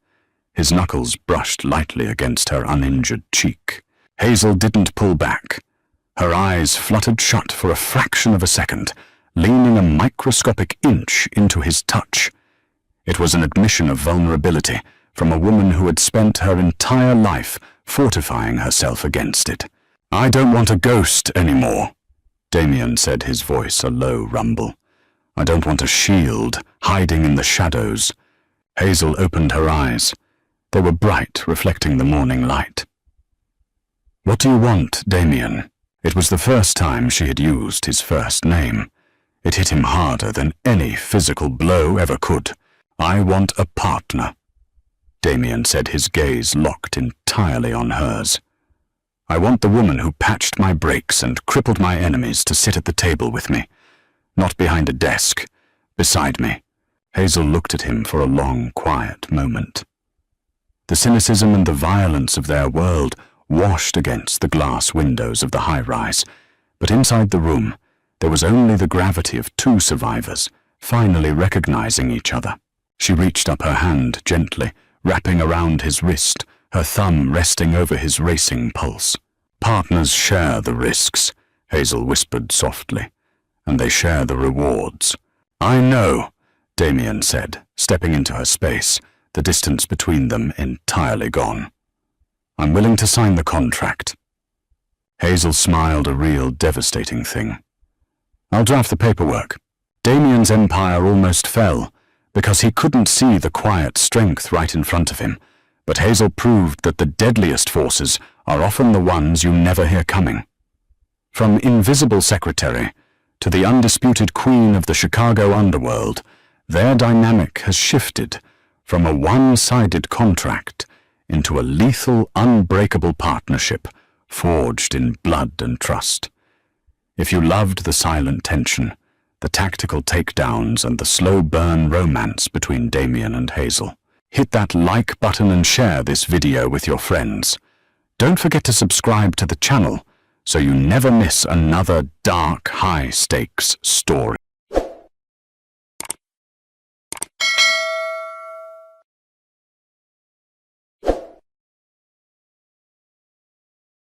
[SPEAKER 1] His knuckles brushed lightly against her uninjured cheek. Hazel didn't pull back. Her eyes fluttered shut for a fraction of a second, leaning a microscopic inch into his touch. It was an admission of vulnerability from a woman who had spent her entire life fortifying herself against it. "I don't want a ghost anymore," Damien said, his voice a low rumble. "I don't want a shield hiding in the shadows." Hazel opened her eyes. They were bright, reflecting the morning light. "What do you want, Damien?" It was the first time she had used his first name. It hit him harder than any physical blow ever could. "I want a partner," Damien said, his gaze locked entirely on hers. "I want the woman who patched my breaks and crippled my enemies to sit at the table with me. Not behind a desk, beside me." Hazel looked at him for a long, quiet moment. The cynicism and the violence of their world washed against the glass windows of the high-rise, but inside the room there was only the gravity of two survivors, finally recognizing each other. She reached up her hand gently, wrapping around his wrist, her thumb resting over his racing pulse. "Partners share the risks," Hazel whispered softly, "and they share the rewards." "I know," Damien said, stepping into her space, the distance between them entirely gone. "I'm willing to sign the contract." Hazel smiled, a real devastating thing. "I'll draft the paperwork." Damien's empire almost fell, because he couldn't see the quiet strength right in front of him, but Hazel proved that the deadliest forces are often the ones you never hear coming. From invisible secretary to the undisputed queen of the Chicago underworld, their dynamic has shifted from a one-sided contract into a lethal, unbreakable partnership forged in blood and trust. If you loved the silent tension, the tactical takedowns, and the slow-burn romance between Damien and Hazel, hit that like button and share this video with your friends. Don't forget to subscribe to the channel so you never miss another dark, high-stakes story.